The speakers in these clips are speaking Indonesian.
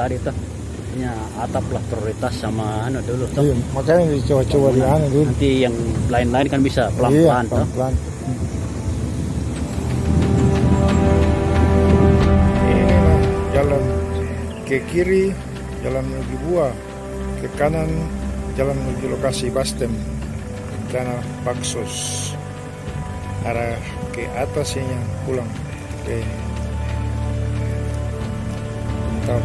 tadi tuh, ya atap lah prioritas sama dulu tuh. Iya, makanya dicoba-coba di dulu. Nanti yang lain-lain kan bisa pelan-pelan tuh. Pelan-pelan. Inilah jalan ke kiri, jalan menuju Buah, ke kanan jalan menuju lokasi Bastem, Tanah Paksos, arah ke atas yang pulang ke Bentar.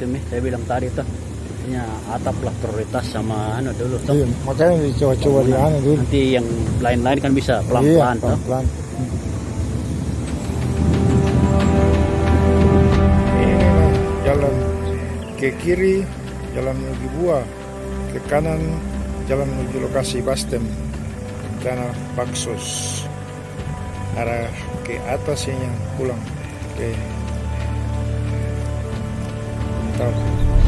itu saya bilang tadi tuh, ya atap lah prioritas sama dulu tuh. Iya, makanya dicoba-coba di dulu. Nanti yang lain-lain kan bisa pelan-pelan tuh. Pelan-pelan. Inilah jalan ke kiri, jalan menuju Buah, ke kanan jalan menuju lokasi Bastem, Tanah Paksos, arah ke atas yang pulang ke Bentar.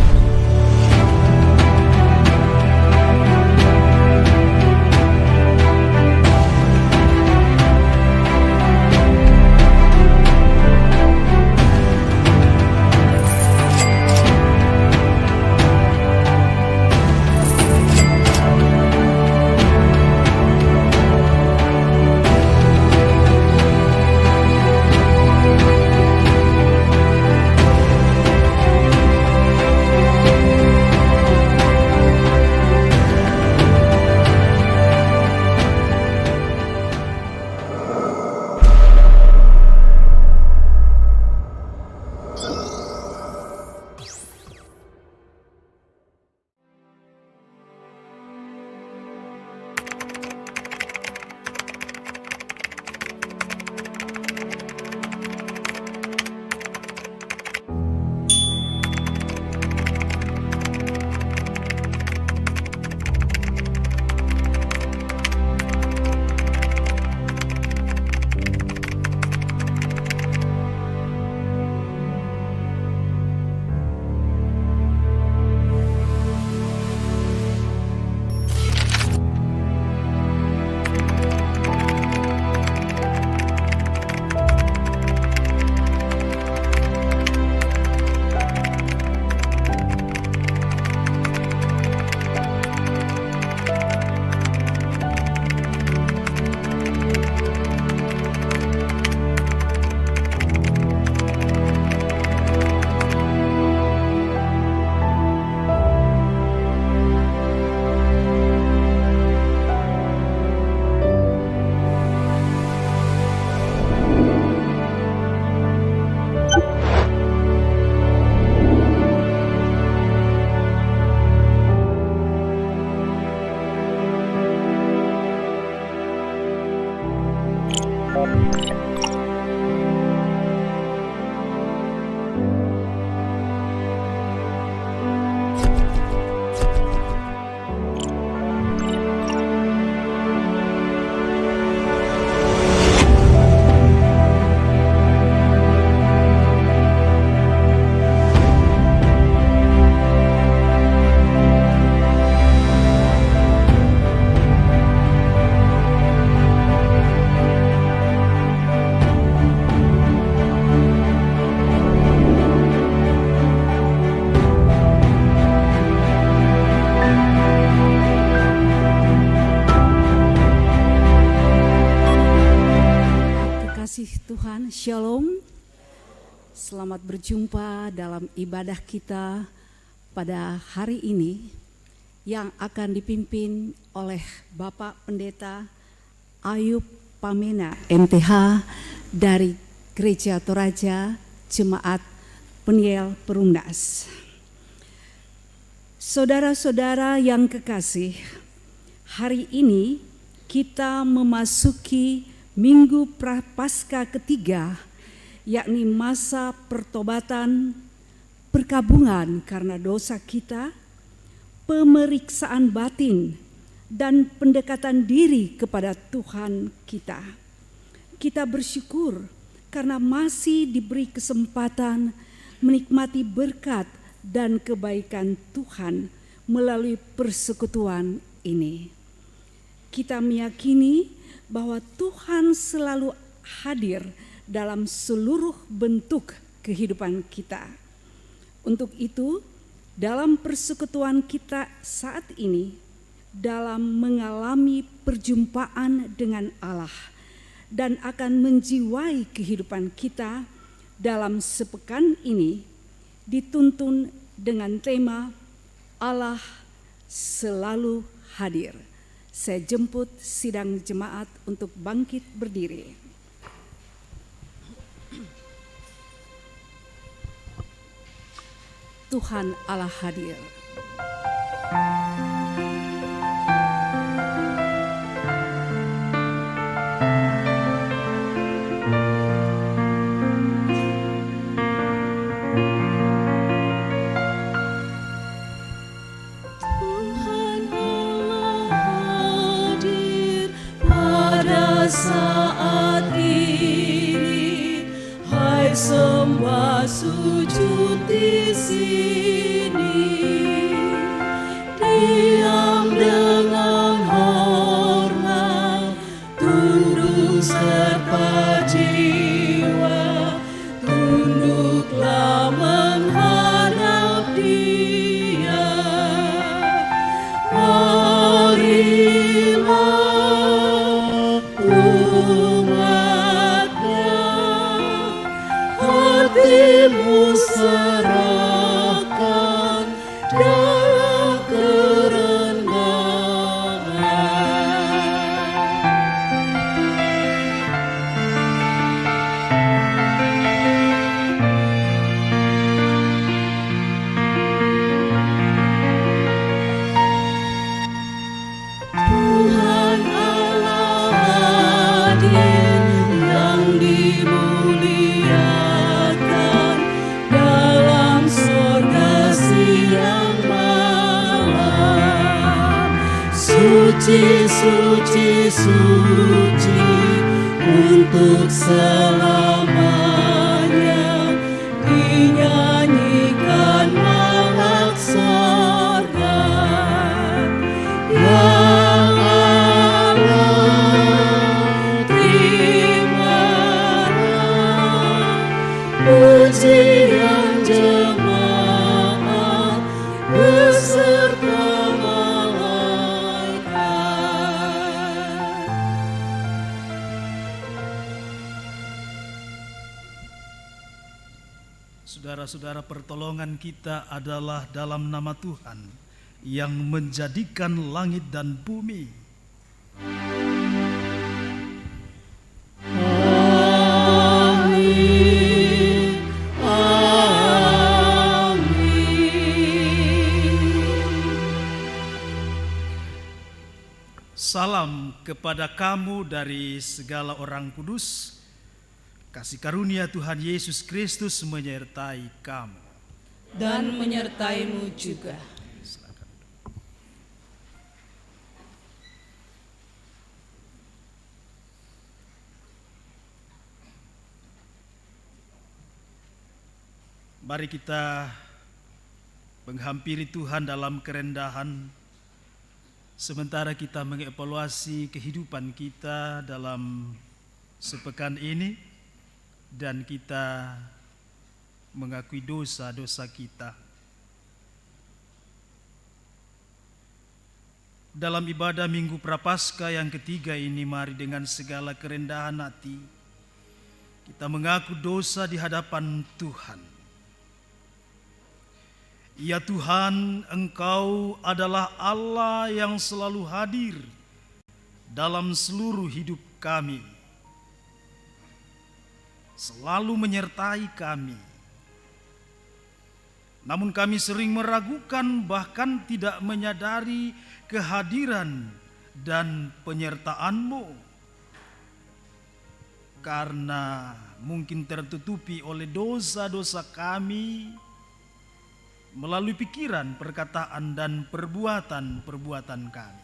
Tuhan, Shalom. Selamat berjumpa dalam ibadah kita pada hari ini yang akan dipimpin oleh Bapak Pendeta Ayub Pamena MTH dari Gereja Toraja Jemaat Peniel Perumnas. Saudara-saudara yang kekasih, hari ini kita memasuki Minggu Prapaskah ketiga, yakni masa pertobatan, perkabungan karena dosa kita, pemeriksaan batin, dan pendekatan diri kepada Tuhan kita. Kita bersyukur karena masih diberi kesempatan menikmati berkat dan kebaikan Tuhan melalui persekutuan ini. Kita meyakini bahwa Tuhan selalu hadir dalam seluruh bentuk kehidupan kita. Untuk itu, dalam persekutuan kita saat ini, dalam mengalami perjumpaan dengan Allah dan akan menjiwai kehidupan kita dalam sepekan ini, dituntun dengan tema Allah selalu hadir. Saya jemput sidang jemaat untuk bangkit berdiri. Tuhan Allah hadir. Saat ini, hai sembah sujud di sini, diam dengan hormat, tunduk serta jiwa, tunduklah menghadap Dia. Marilah hatimu serahkan dalam Tuhan Allah hadir yang dimuliakan dalam sorga siang malam. Suci, suci, suci untuk selamanya, dinyanyikan malak sorga. Ya pujian jemaat beserta malaikat. Saudara-saudara, pertolongan kita adalah dalam nama Tuhan yang menjadikan langit dan bumi. Salam kepada kamu dari segala orang kudus. Kasih karunia Tuhan Yesus Kristus menyertai kamu. Dan menyertaimu juga. Silakan. Mari kita menghampiri Tuhan dalam kerendahan, sementara kita mengevaluasi kehidupan kita dalam sepekan ini, dan kita mengakui dosa-dosa kita. Dalam ibadah Minggu Prapaskah yang ketiga ini, mari dengan segala kerendahan hati kita mengaku dosa di hadapan Tuhan. Ya Tuhan, Engkau adalah Allah yang selalu hadir dalam seluruh hidup kami, selalu menyertai kami. Namun kami sering meragukan, bahkan tidak menyadari kehadiran dan penyertaan-Mu, karena mungkin tertutupi oleh dosa-dosa kami melalui pikiran, perkataan, dan perbuatan-perbuatan kami.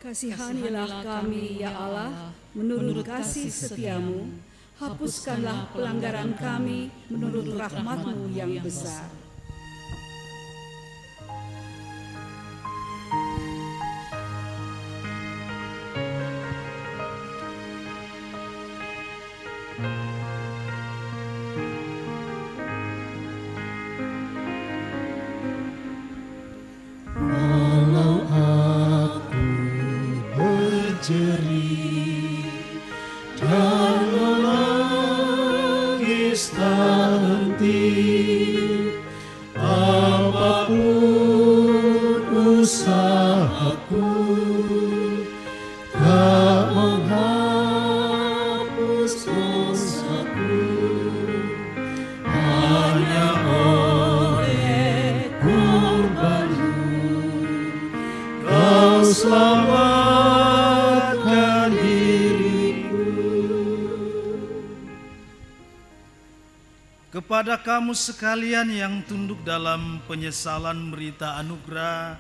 Kasihanilah kami, ya Allah, menurut kasih setiamu. Hapuskanlah pelanggaran kami menurut rahmat-Mu yang besar. Walau aku berjerit dan menangis tak henti, apapun usahaku tak menghapus dosaku, hanya oleh korban-Mu Kau selamatkan diriku. Kepada kamu sekalian yang tunduk dalam penyesalan, berita anugerah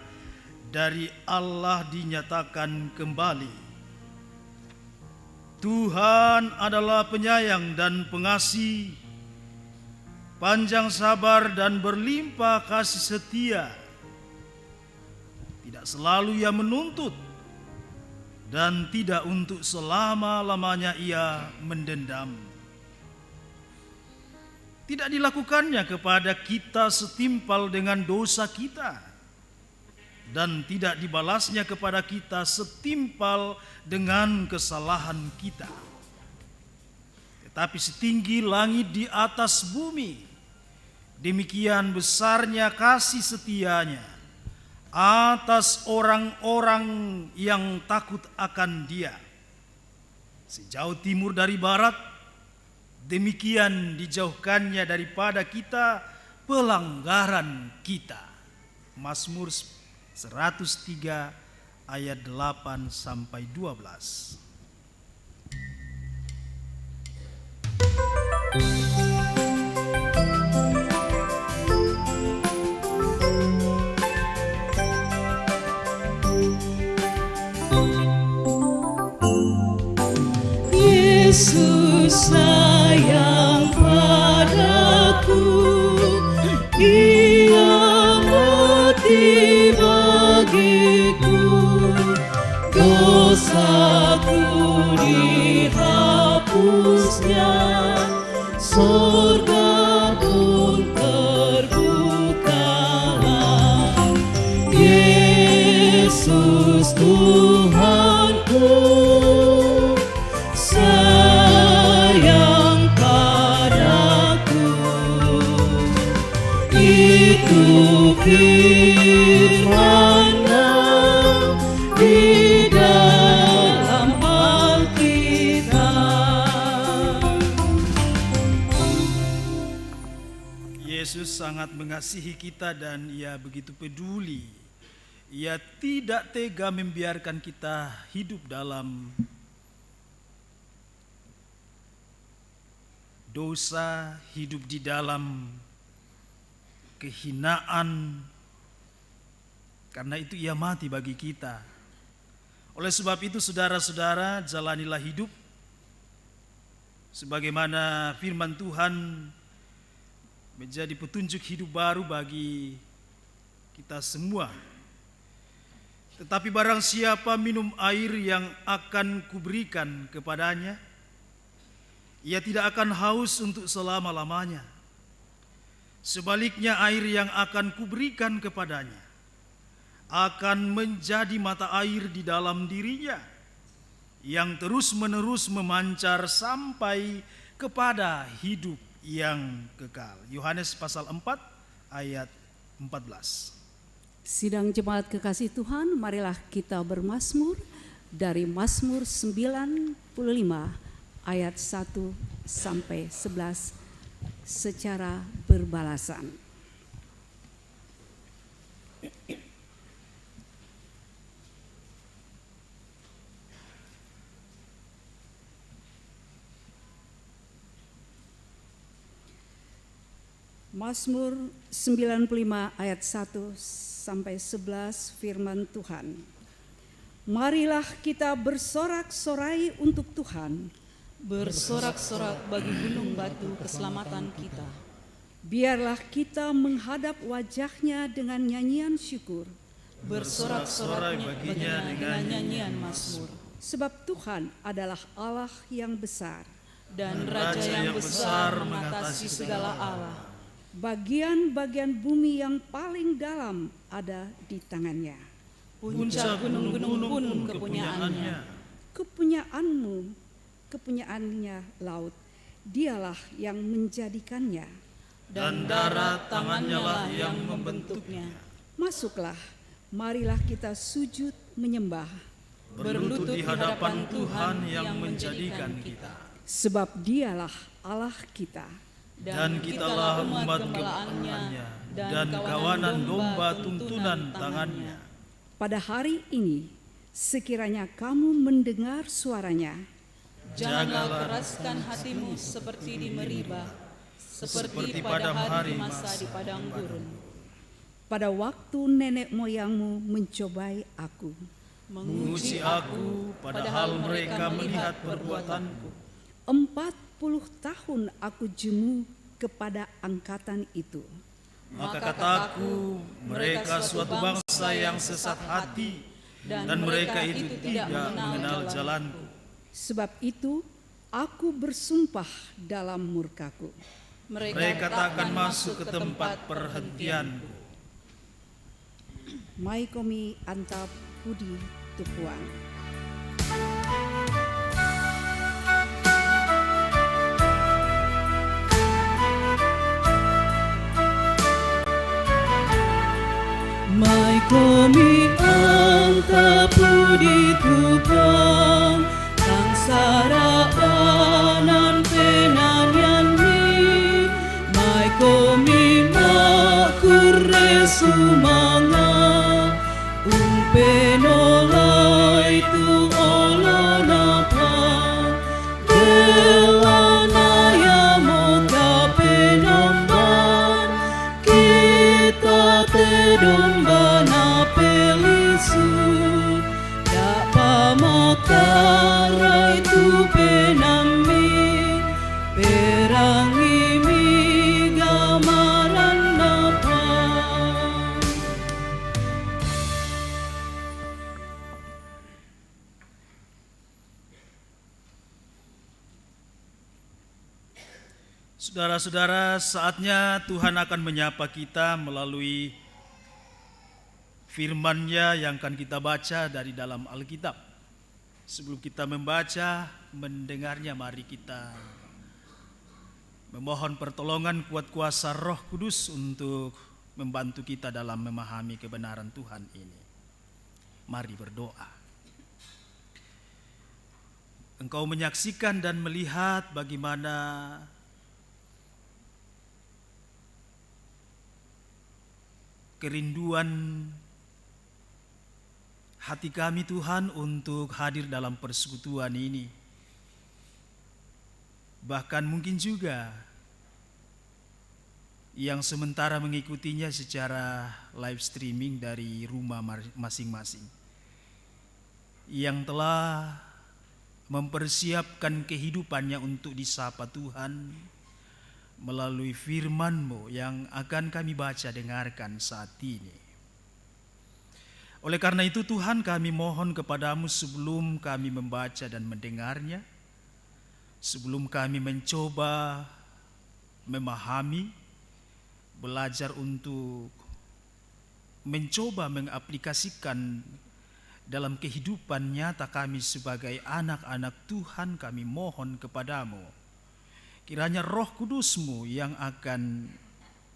dari Allah dinyatakan kembali. Tuhan adalah penyayang dan pengasih, panjang sabar dan berlimpah kasih setia. Tidak selalu Ia menuntut, dan tidak untuk selama-lamanya Ia mendendam. Tidak dilakukannya kepada kita setimpal dengan dosa kita, dan tidak dibalasnya kepada kita setimpal dengan kesalahan kita. Tetapi setinggi langit di atas bumi, demikian besarnya kasih setianya atas orang-orang yang takut akan Dia. Sejauh timur dari barat, demikian dijauhkannya daripada kita pelanggaran kita. Mazmur 103 ayat 8 sampai 12. Yesus sayang padaku, Dia mati bagiku, dosaku dihapusnya, surga pun terbukalah. Yesus Tuhanku sayang padaku, itu firman-Nya di dalam Alkitab. Yesus sangat mengasihi kita dan Ia begitu peduli. Ia tidak tega membiarkan kita hidup dalam dosa, hidup di dalam kehinaan. Karena itu Ia mati bagi kita. Oleh sebab itu saudara-saudara, jalanilah hidup sebagaimana firman Tuhan menjadi petunjuk hidup baru bagi kita semua. Tetapi barang siapa minum air yang akan kuberikan kepadanya, ia tidak akan haus untuk selama-lamanya. Sebaliknya air yang akan kuberikan kepadanya akan menjadi mata air di dalam dirinya, yang terus-menerus memancar sampai kepada hidup yang kekal. Yohanes pasal 4 ayat 14. Sidang jemaat kekasih Tuhan, marilah kita bermazmur dari Mazmur 95 ayat 1 sampai 11 secara berbalasan. Mazmur 95 ayat 1 sampai 11 firman Tuhan. Marilah kita bersorak-sorai untuk Tuhan. Bersorak-sorak bagi gunung batu keselamatan kita. Biarlah kita menghadap wajah-Nya dengan nyanyian syukur. Bersorak-sorak baginya dengan nyanyian mazmur. Sebab Tuhan adalah Allah yang besar. Dan Raja yang besar mengatasi segala Allah. Bagian-bagian bumi yang paling dalam ada di tangannya. Puncak gunung-gunung pun kepunyaannya. Kepunyaanmu, kepunyaannya laut, dialah yang menjadikannya. Dan darat tangannya lah yang membentuknya. Masuklah, marilah kita sujud menyembah. Berlutut di hadapan Tuhan yang menjadikan kita. Sebab dialah Allah kita. Dan kitalah umat gembalaannya dan kawanan domba tuntunan tangannya. Pada hari ini, sekiranya kamu mendengar suaranya, Janganlah keraskan hatimu seperti di Meribah, seperti pada hari masa di padang gurun. pada waktu nenek moyangmu mencobai aku. Menguji aku padahal mereka melihat perbuatanku. 40 tahun aku jemu kepada angkatan itu. Maka kataku, mereka suatu bangsa yang sesat hati, dan mereka itu tidak mengenal jalanku. Sebab itu aku bersumpah dalam murkaku. Mereka tak akan masuk ke tempat perhentianku. Maikomi antap Budi Tukuang. Mai komi anta pudi tupang Tang saraanan penanyan mi Mai komi makure sumanga Umpenolai tu olonapa Delanaya moka penomban Kita tedomba na pelisu Dapa makarai tu penami Perangi mi gamaran napa Saudara-saudara, saatnya Tuhan akan menyapa kita melalui firman-Nya yang akan kita baca dari dalam Alkitab. Sebelum kita membaca, mendengarnya, mari kita memohon pertolongan kuat kuasa Roh Kudus untuk membantu kita dalam memahami kebenaran Tuhan ini. Mari berdoa. Engkau menyaksikan dan melihat bagaimana kerinduan hati kami Tuhan untuk hadir dalam persekutuan ini. Bahkan mungkin juga yang sementara mengikutinya secara live streaming dari rumah masing-masing. Yang telah mempersiapkan kehidupannya untuk disapa Tuhan melalui firman-Mu yang akan kami baca dengarkan saat ini. Oleh karena itu Tuhan, kami mohon kepadamu sebelum kami membaca dan mendengarnya, sebelum kami mencoba memahami, belajar untuk mencoba mengaplikasikan dalam kehidupan nyata kami sebagai anak-anak Tuhan, kami mohon kepadamu, Kiranya Roh Kudus-Mu yang akan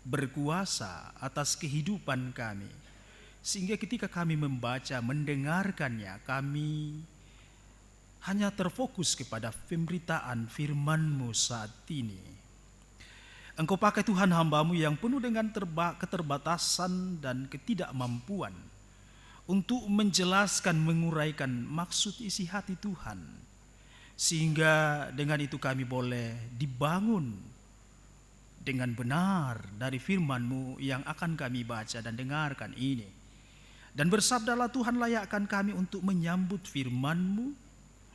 berkuasa atas kehidupan kami, sehingga ketika kami membaca, mendengarkannya, kami hanya terfokus kepada pemberitaan firman-Mu saat ini. Engkau pakai Tuhan hamba-Mu yang penuh dengan keterbatasan dan ketidakmampuan untuk menjelaskan, menguraikan maksud isi hati Tuhan, sehingga dengan itu kami boleh dibangun dengan benar dari firman-Mu yang akan kami baca dan dengarkan ini. Dan bersabdalah Tuhan, layakkan kami untuk menyambut firman-Mu.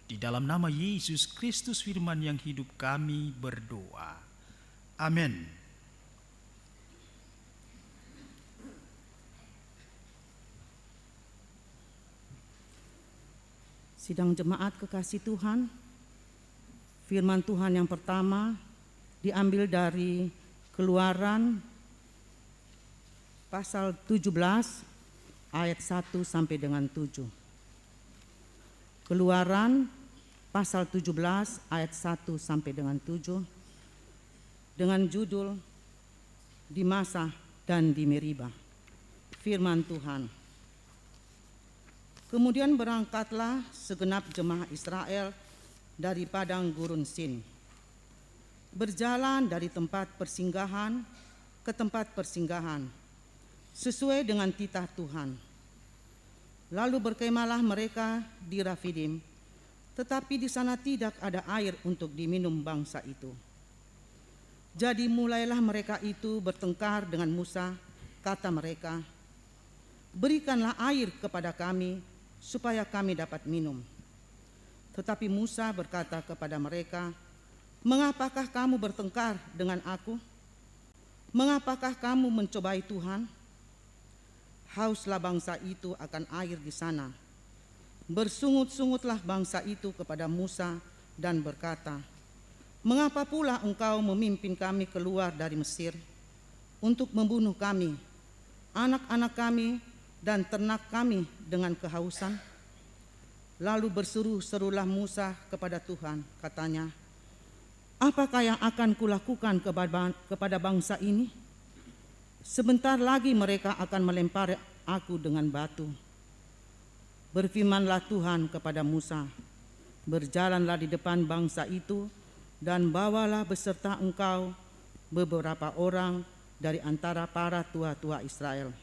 Di dalam nama Yesus Kristus firman yang hidup kami berdoa. Amin. Sidang jemaat kekasih Tuhan, firman Tuhan yang pertama diambil dari Keluaran pasal 17 ayat 1 sampai dengan 7. Keluaran pasal 17 ayat 1 sampai dengan 7 dengan judul Di Masa dan di Meriba. Firman Tuhan. Kemudian berangkatlah segenap jemaah Israel dari padang gurun Sin, berjalan dari tempat persinggahan ke tempat persinggahan, sesuai dengan titah Tuhan. Lalu berkemahlah mereka di Rafidim, tetapi di sana tidak ada air untuk diminum bangsa itu. Jadi mulailah mereka itu bertengkar dengan Musa, kata mereka, "Berikanlah air kepada kami, supaya kami dapat minum." Tetapi Musa berkata kepada mereka, "Mengapakah kamu bertengkar dengan aku? Mengapakah kamu mencobai Tuhan? Hauslah bangsa itu akan air di sana." Bersungut-sungutlah bangsa itu kepada Musa dan berkata, "Mengapa pula engkau memimpin kami keluar dari Mesir untuk membunuh kami, anak-anak kami, dan ternak kami dengan kehausan?" Lalu berseru-serulah Musa kepada Tuhan, katanya, "Apakah yang akan kulakukan kepada bangsa ini? Sebentar lagi mereka akan melempari aku dengan batu." Berfirmanlah Tuhan kepada Musa, "Berjalanlah di depan bangsa itu dan bawalah beserta engkau beberapa orang dari antara para tua-tua Israel.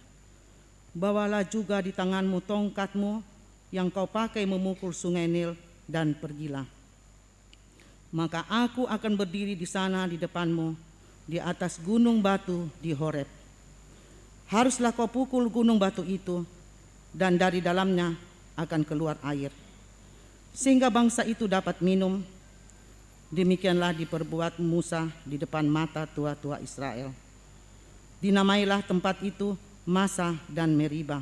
Bawalah juga di tanganmu tongkatmu yang kau pakai memukul sungai Nil dan pergilah. Maka aku akan berdiri di sana di depanmu di atas gunung batu di Horeb. Haruslah kau pukul gunung batu itu dan dari dalamnya akan keluar air, sehingga bangsa itu dapat minum." Demikianlah diperbuat Musa di depan mata tua-tua Israel. Dinamailah tempat itu Masa dan Meriba,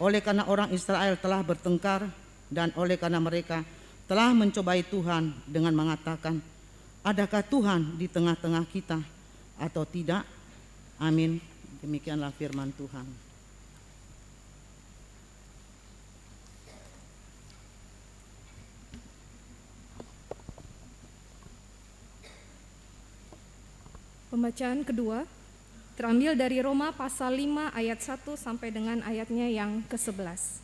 oleh karena orang Israel telah bertengkar dan oleh karena mereka telah mencobai Tuhan dengan mengatakan, "Adakah Tuhan di tengah-tengah kita atau tidak?" Amin. Demikianlah firman Tuhan. Pembacaan kedua terambil dari Roma pasal 5 ayat 1 sampai dengan ayatnya yang ke-11.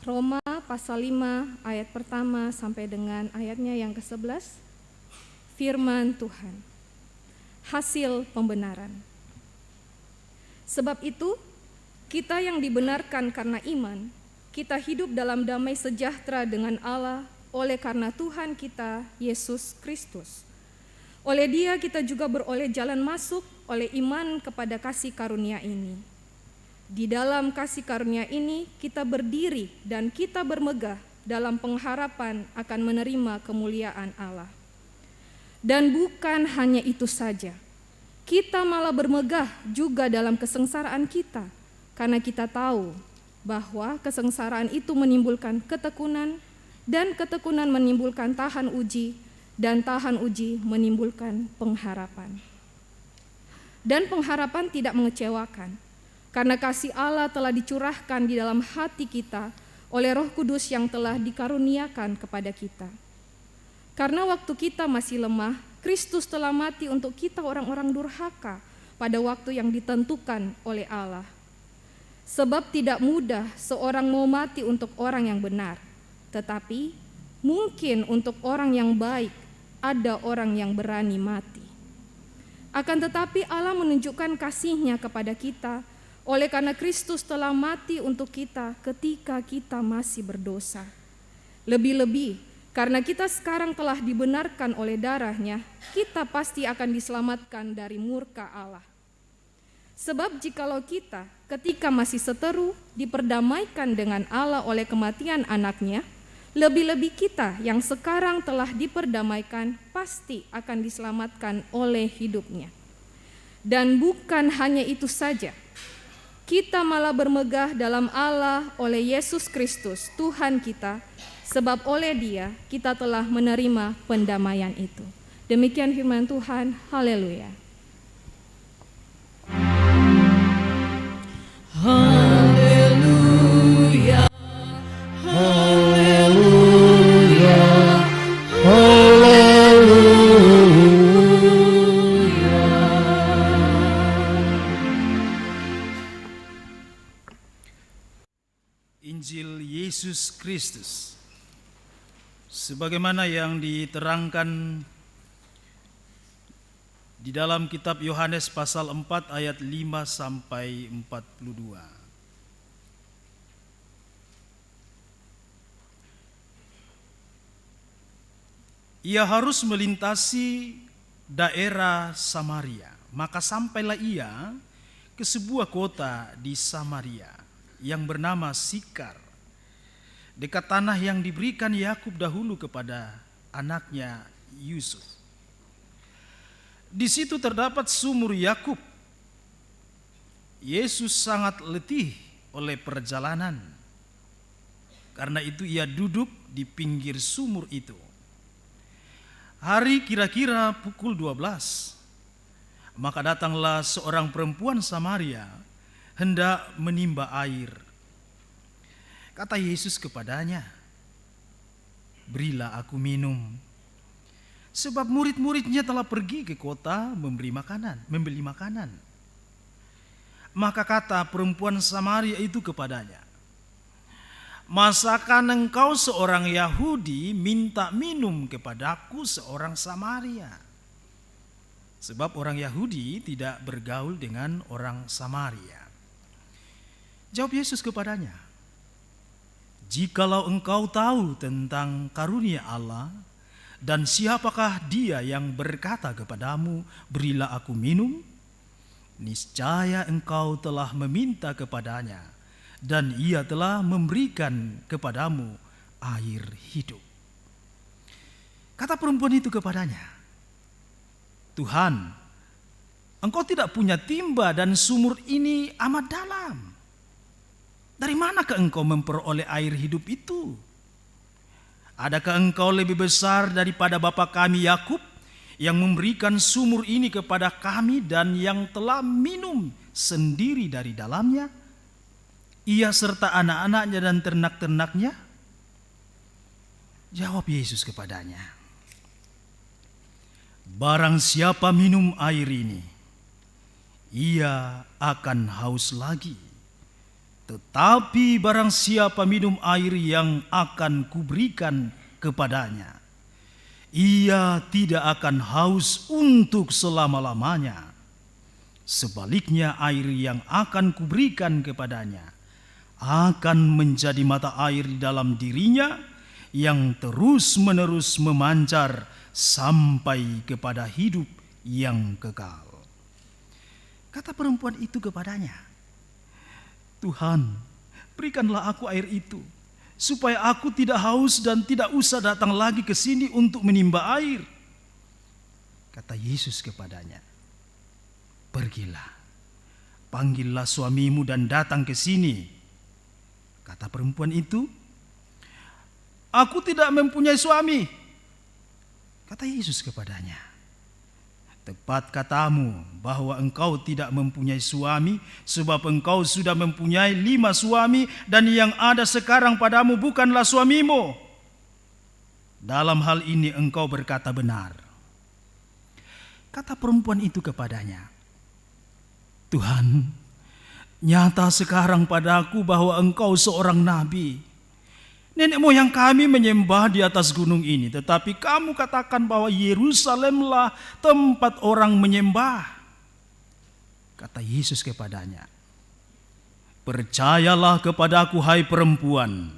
Roma pasal 5 ayat pertama sampai dengan ayatnya yang ke-11. Firman Tuhan. Hasil pembenaran. Sebab itu, kita yang dibenarkan karena iman, kita hidup dalam damai sejahtera dengan Allah oleh karena Tuhan kita, Yesus Kristus. Oleh Dia kita juga beroleh jalan masuk oleh iman kepada kasih karunia ini. Di dalam kasih karunia ini kita berdiri dan kita bermegah dalam pengharapan akan menerima kemuliaan Allah. Dan bukan hanya itu saja, kita malah bermegah juga dalam kesengsaraan kita, karena kita tahu bahwa kesengsaraan itu menimbulkan ketekunan, dan ketekunan menimbulkan tahan uji, dan tahan uji menimbulkan pengharapan. Dan pengharapan tidak mengecewakan, karena kasih Allah telah dicurahkan di dalam hati kita oleh Roh Kudus yang telah dikaruniakan kepada kita. Karena waktu kita masih lemah, Kristus telah mati untuk kita orang-orang durhaka pada waktu yang ditentukan oleh Allah. Sebab tidak mudah seorang mau mati untuk orang yang benar, tetapi mungkin untuk orang yang baik ada orang yang berani mati. Akan tetapi Allah menunjukkan kasih-Nya kepada kita oleh karena Kristus telah mati untuk kita ketika kita masih berdosa. Lebih-lebih karena kita sekarang telah dibenarkan oleh darah-Nya, kita pasti akan diselamatkan dari murka Allah. Sebab jikalau kita ketika masih seteru diperdamaikan dengan Allah oleh kematian anak-Nya, lebih-lebih kita yang sekarang telah diperdamaikan pasti akan diselamatkan oleh hidup-Nya. Dan bukan hanya itu saja, kita malah bermegah dalam Allah oleh Yesus Kristus Tuhan kita, sebab oleh Dia kita telah menerima pendamaian itu. Demikian firman Tuhan, haleluya. Haleluya, Haleluya, haleluya. Injil Yesus Kristus sebagaimana yang diterangkan di dalam kitab Yohanes pasal 4 ayat 5 sampai 42. Ia harus melintasi daerah Samaria, maka sampailah ia ke sebuah kota di Samaria yang bernama Sikar, dekat tanah yang diberikan Yakub dahulu kepada anaknya Yusuf. Di situ terdapat sumur Yakub. Yesus sangat letih oleh perjalanan. Karena itu ia duduk di pinggir sumur itu. Hari kira-kira pukul 12. Maka datanglah seorang perempuan Samaria hendak menimba air. Kata Yesus kepadanya, "Berilah aku minum." Sebab murid-muridnya telah pergi ke kota membeli makanan. Maka kata perempuan Samaria itu kepadanya, "Masakan engkau seorang Yahudi minta minum kepadaku seorang Samaria?" Sebab orang Yahudi tidak bergaul dengan orang Samaria. Jawab Yesus kepadanya, "Jikalau engkau tahu tentang karunia Allah, dan siapakah dia yang berkata kepadamu, 'Berilah aku minum'? Niscaya engkau telah meminta kepadanya, dan ia telah memberikan kepadamu air hidup." Kata perempuan itu kepadanya, "Tuhan, engkau tidak punya timba dan sumur ini amat dalam. Dari manakah engkau memperoleh air hidup itu? Adakah engkau lebih besar daripada bapa kami Yakub yang memberikan sumur ini kepada kami dan yang telah minum sendiri dari dalamnya, ia serta anak-anaknya dan ternak-ternaknya?" Jawab Yesus kepadanya, "Barang siapa minum air ini, ia akan haus lagi. Tetapi barang siapa minum air yang akan kuberikan kepadanya, ia tidak akan haus untuk selama-lamanya. Sebaliknya air yang akan kuberikan kepadanya akan menjadi mata air di dalam dirinya yang terus-menerus memancar sampai kepada hidup yang kekal." Kata perempuan itu kepadanya, "Tuhan, berikanlah aku air itu, supaya aku tidak haus dan tidak usah datang lagi ke sini untuk menimba air." Kata Yesus kepadanya, "Pergilah, panggillah suamimu dan datang ke sini." Kata perempuan itu, "Aku tidak mempunyai suami." Kata Yesus kepadanya, "Tepat katamu bahwa engkau tidak mempunyai suami, sebab engkau sudah mempunyai 5 suami, dan yang ada sekarang padamu bukanlah suamimu. Dalam hal ini engkau berkata benar." Kata perempuan itu kepadanya, "Tuhan, nyata sekarang padaku bahwa engkau seorang nabi. Nenek moyang kami menyembah di atas gunung ini, tetapi kamu katakan bahwa Yerusalemlah tempat orang menyembah." Kata Yesus kepadanya, "Percayalah kepadaku, hai perempuan.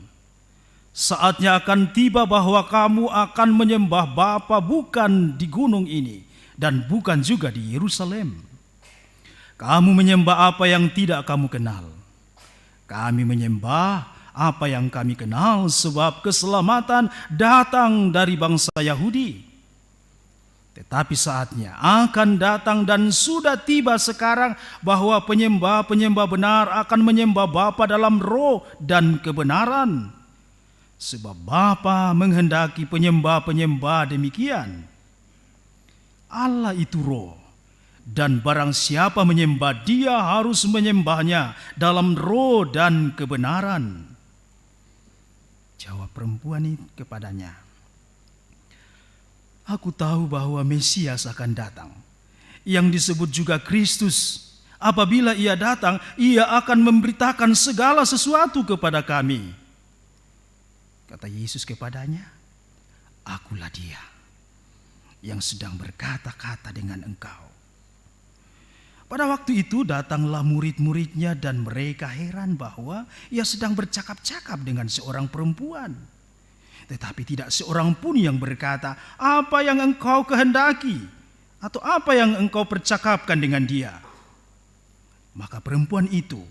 Saatnya akan tiba bahwa kamu akan menyembah Bapa bukan di gunung ini dan bukan juga di Yerusalem. Kamu menyembah apa yang tidak kamu kenal. Kami menyembah apa yang kami kenal, sebab keselamatan datang dari bangsa Yahudi. Tetapi saatnya akan datang dan sudah tiba sekarang bahwa penyembah-penyembah benar akan menyembah Bapa dalam roh dan kebenaran. Sebab Bapa menghendaki penyembah-penyembah demikian. Allah itu roh, dan barang siapa menyembah Dia harus menyembahnya dalam roh dan kebenaran." Jawab perempuan itu kepadanya, "Aku tahu bahwa Mesias akan datang, yang disebut juga Kristus. Apabila Ia datang, Ia akan memberitakan segala sesuatu kepada kami." Kata Yesus kepadanya, "Akulah Dia yang sedang berkata-kata dengan engkau." Pada waktu itu datanglah murid-muridnya dan mereka heran bahwa Ia sedang bercakap-cakap dengan seorang perempuan. Tetapi tidak seorang pun yang berkata, "Apa yang engkau kehendaki?" atau "Apa yang engkau percakapkan dengan dia?" Maka perempuan itu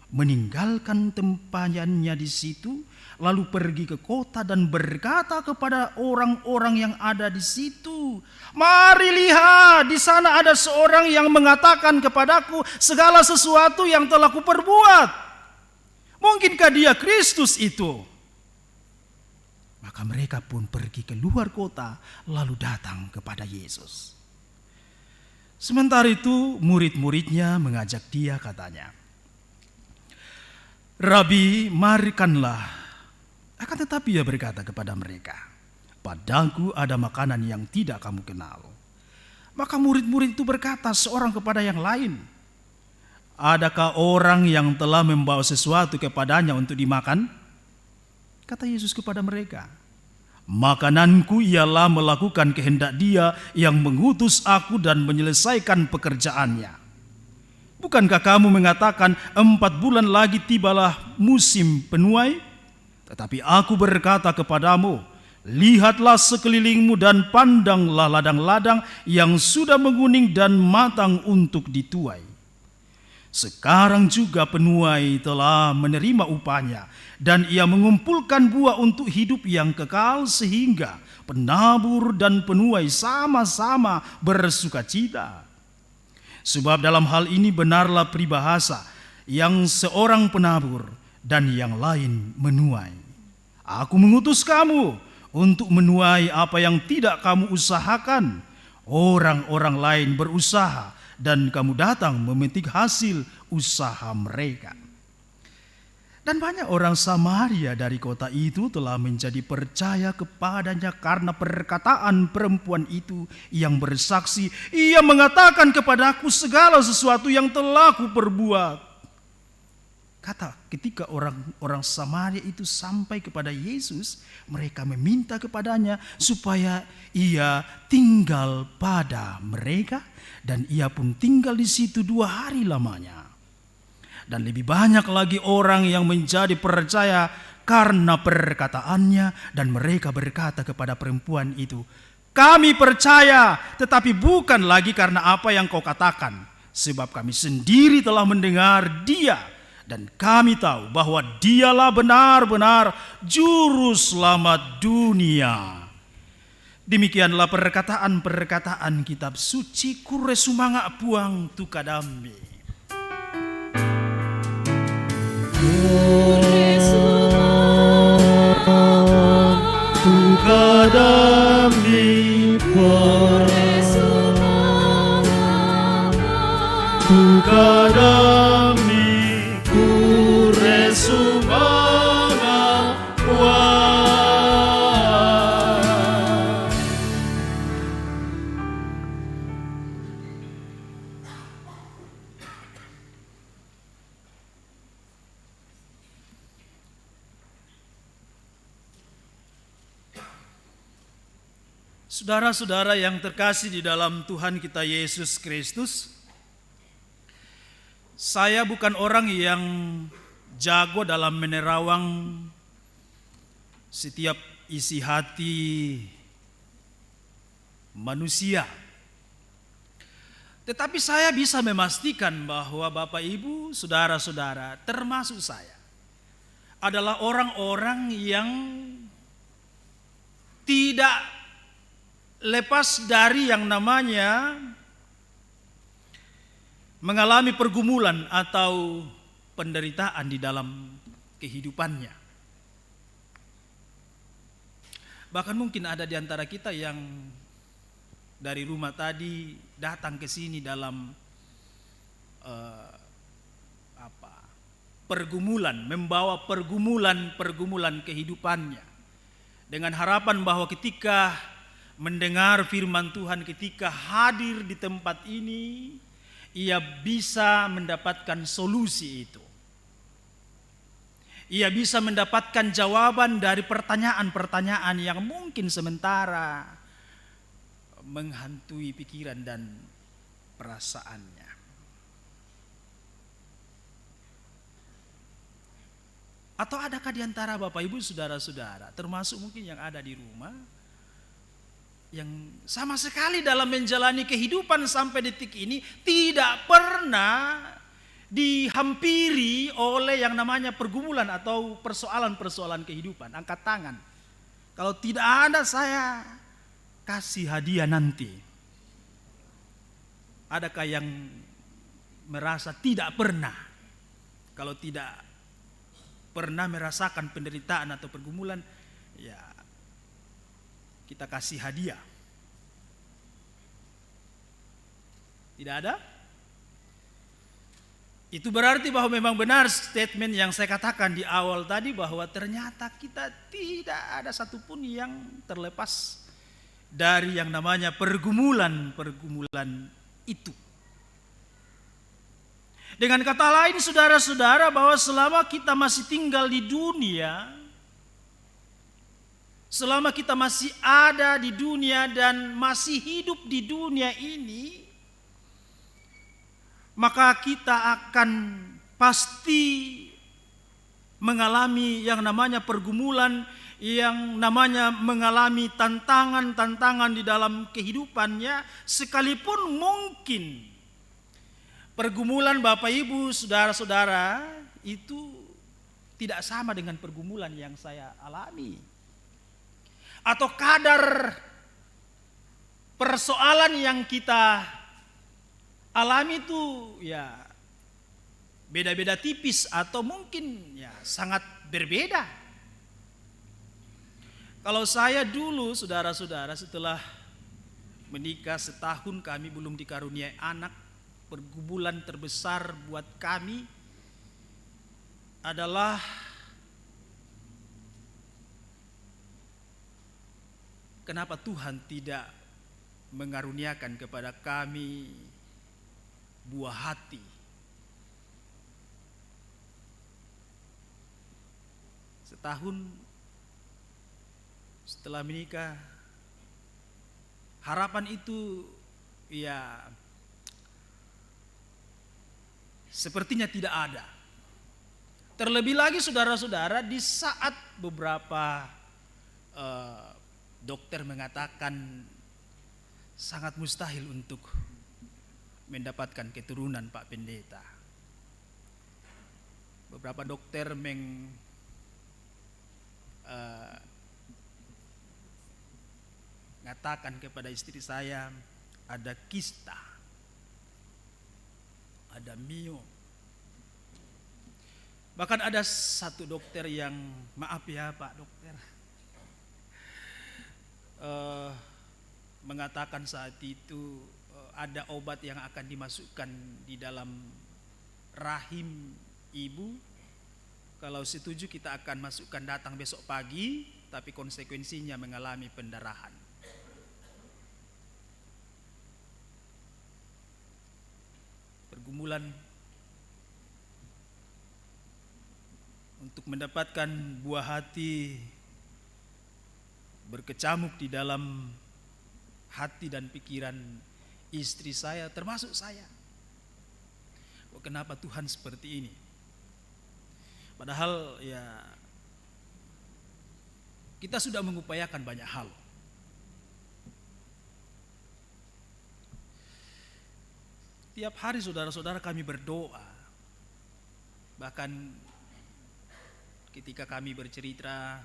meninggalkan tempayannya di situ, lalu pergi ke kota dan berkata kepada orang-orang yang ada di situ, "Mari lihat, di sana ada seorang yang mengatakan kepadaku segala sesuatu yang telah kuperbuat. Mungkinkah dia Kristus itu?" Maka mereka pun pergi keluar kota lalu datang kepada Yesus. Sementara itu murid-muridnya mengajak Dia, katanya, "Rabi, marikanlah." Akan tetapi Ia berkata kepada mereka, "Padaku ada makanan yang tidak kamu kenal." Maka murid-murid itu berkata seorang kepada yang lain, "Adakah orang yang telah membawa sesuatu kepadanya untuk dimakan?" Kata Yesus kepada mereka, "Makananku ialah melakukan kehendak Dia yang mengutus aku dan menyelesaikan pekerjaannya. Bukankah kamu mengatakan 4 bulan lagi tibalah musim penuai? Tetapi aku berkata kepadamu, lihatlah sekelilingmu dan pandanglah ladang-ladang yang sudah menguning dan matang untuk dituai. Sekarang juga penuai telah menerima upahnya, dan ia mengumpulkan buah untuk hidup yang kekal, sehingga penabur dan penuai sama-sama bersukacita. Sebab dalam hal ini benarlah peribahasa, yang seorang penabur dan yang lain menuai. Aku mengutus kamu untuk menuai apa yang tidak kamu usahakan. Orang-orang lain berusaha dan kamu datang memetik hasil usaha mereka." Dan banyak orang Samaria dari kota itu telah menjadi percaya kepadanya karena perkataan perempuan itu yang bersaksi, "Ia mengatakan kepadaku segala sesuatu yang telah kuperbuat." Ketika orang Samaria itu sampai kepada Yesus, mereka meminta kepadanya supaya Ia tinggal pada mereka, dan Ia pun tinggal di situ 2 hari lamanya. Dan lebih banyak lagi orang yang menjadi percaya karena perkataannya, dan mereka berkata kepada perempuan itu, "Kami percaya, tetapi bukan lagi karena apa yang kau katakan, sebab kami sendiri telah mendengar Dia, dan kami tahu bahwa Dialah benar-benar juru selamat dunia." Demikianlah perkataan-perkataan kitab suci. Kure sumanga puang tukadambi. Tukadambi Tukadambi kure sumanga puang. Saudara-saudara yang terkasih di dalam Tuhan kita Yesus Kristus, saya bukan orang yang jago dalam menerawang setiap isi hati manusia. Tetapi saya bisa memastikan bahwa Bapak Ibu, saudara-saudara, termasuk saya, adalah orang-orang yang tidak lepas dari yang namanya mengalami pergumulan atau penderitaan di dalam kehidupannya. Bahkan mungkin ada di antara kita yang dari rumah tadi datang ke sini dalam pergumulan, membawa pergumulan kehidupannya, dengan harapan bahwa ketika mendengar firman Tuhan, ketika hadir di tempat ini, ia bisa mendapatkan solusi itu. Ia bisa mendapatkan jawaban dari pertanyaan-pertanyaan yang mungkin sementara menghantui pikiran dan perasaannya. Atau adakah di antara Bapak Ibu saudara-saudara, termasuk mungkin yang ada di rumah, yang sama sekali dalam menjalani kehidupan sampai detik ini tidak pernah dihampiri oleh yang namanya pergumulan atau persoalan-persoalan kehidupan? Angkat tangan. Kalau tidak ada, saya kasih hadiah nanti. Adakah yang merasa tidak pernah? Kalau tidak pernah merasakan penderitaan atau pergumulan, ya kita kasih hadiah. Tidak ada? Itu berarti bahwa memang benar statement yang saya katakan di awal tadi, bahwa ternyata kita tidak ada satupun yang terlepas dari yang namanya pergumulan itu. Dengan kata lain, saudara-saudara, bahwa selama kita masih tinggal di dunia, selama kita masih ada di dunia dan masih hidup di dunia ini, maka kita akan pasti mengalami yang namanya pergumulan, yang namanya mengalami tantangan-tantangan di dalam kehidupannya, sekalipun mungkin pergumulan Bapak Ibu, saudara-saudara, itu tidak sama dengan pergumulan yang saya alami. Atau kadar persoalan yang kita alami itu ya beda-beda tipis atau mungkin ya sangat berbeda. Kalau saya dulu, saudara-saudara, setelah menikah setahun kami belum dikaruniai anak, pergumulan terbesar buat kami adalah kenapa Tuhan tidak mengaruniakan kepada kami buah hati. Setahun setelah menikah, harapan itu ya sepertinya tidak ada. Terlebih lagi saudara-saudara, di saat beberapa dokter mengatakan sangat mustahil untuk mendapatkan keturunan Pak Pendeta. Beberapa dokter mengatakan kepada istri saya ada kista, ada mio. Bahkan ada satu dokter yang, maaf ya Pak Dokter, mengatakan saat itu ada obat yang akan dimasukkan di dalam rahim ibu. Kalau setuju kita akan masukkan datang besok pagi, tapi konsekuensinya mengalami pendarahan. Pergumulan untuk mendapatkan buah hati berkecamuk di dalam hati dan pikiran istri saya, termasuk saya. Kenapa Tuhan seperti ini? Padahal ya kita sudah mengupayakan banyak hal. Tiap hari saudara-saudara kami berdoa. Bahkan ketika kami bercerita,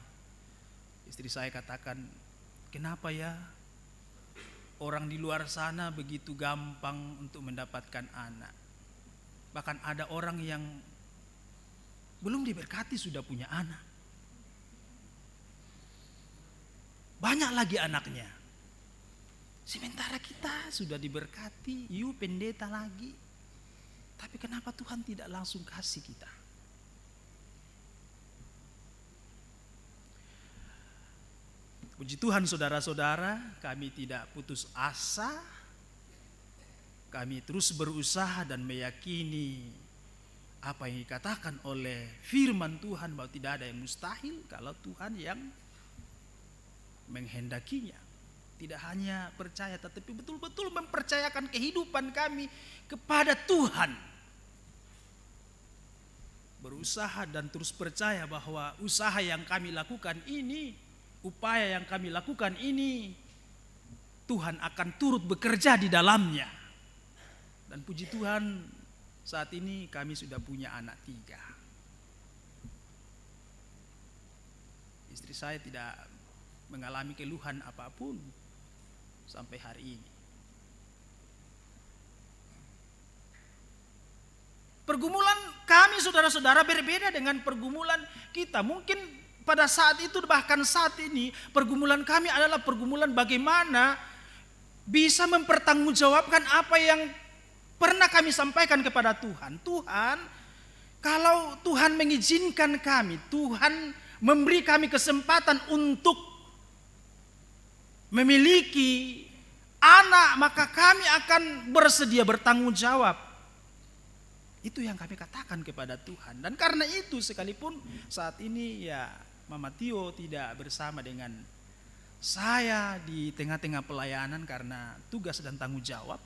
istri saya katakan, kenapa ya orang di luar sana begitu gampang untuk mendapatkan anak. Bahkan ada orang yang belum diberkati sudah punya anak. Banyak lagi anaknya. Sementara kita sudah diberkati, pendeta lagi. Tapi kenapa Tuhan tidak langsung kasih kita? Puji Tuhan saudara-saudara, kami tidak putus asa. Kami terus berusaha dan meyakini apa yang dikatakan oleh firman Tuhan bahwa tidak ada yang mustahil kalau Tuhan yang menghendakinya. Tidak hanya percaya tetapi betul-betul mempercayakan kehidupan kami kepada Tuhan. Berusaha dan terus percaya bahwa usaha yang kami lakukan ini, upaya yang kami lakukan ini, Tuhan akan turut bekerja di dalamnya. Dan puji Tuhan, saat ini kami sudah punya anak 3. Istri saya tidak mengalami keluhan apapun sampai hari ini. Pergumulan kami saudara-saudara berbeda dengan pergumulan kita. Mungkin pada saat itu bahkan saat ini pergumulan kami adalah pergumulan bagaimana bisa mempertanggungjawabkan apa yang pernah kami sampaikan kepada Tuhan. Tuhan, kalau Tuhan mengizinkan kami, Tuhan memberi kami kesempatan untuk memiliki anak, maka kami akan bersedia bertanggung jawab. Itu yang kami katakan kepada Tuhan. Dan karena itu sekalipun saat ini ya Mama Tio tidak bersama dengan saya di tengah-tengah pelayanan karena tugas dan tanggung jawab.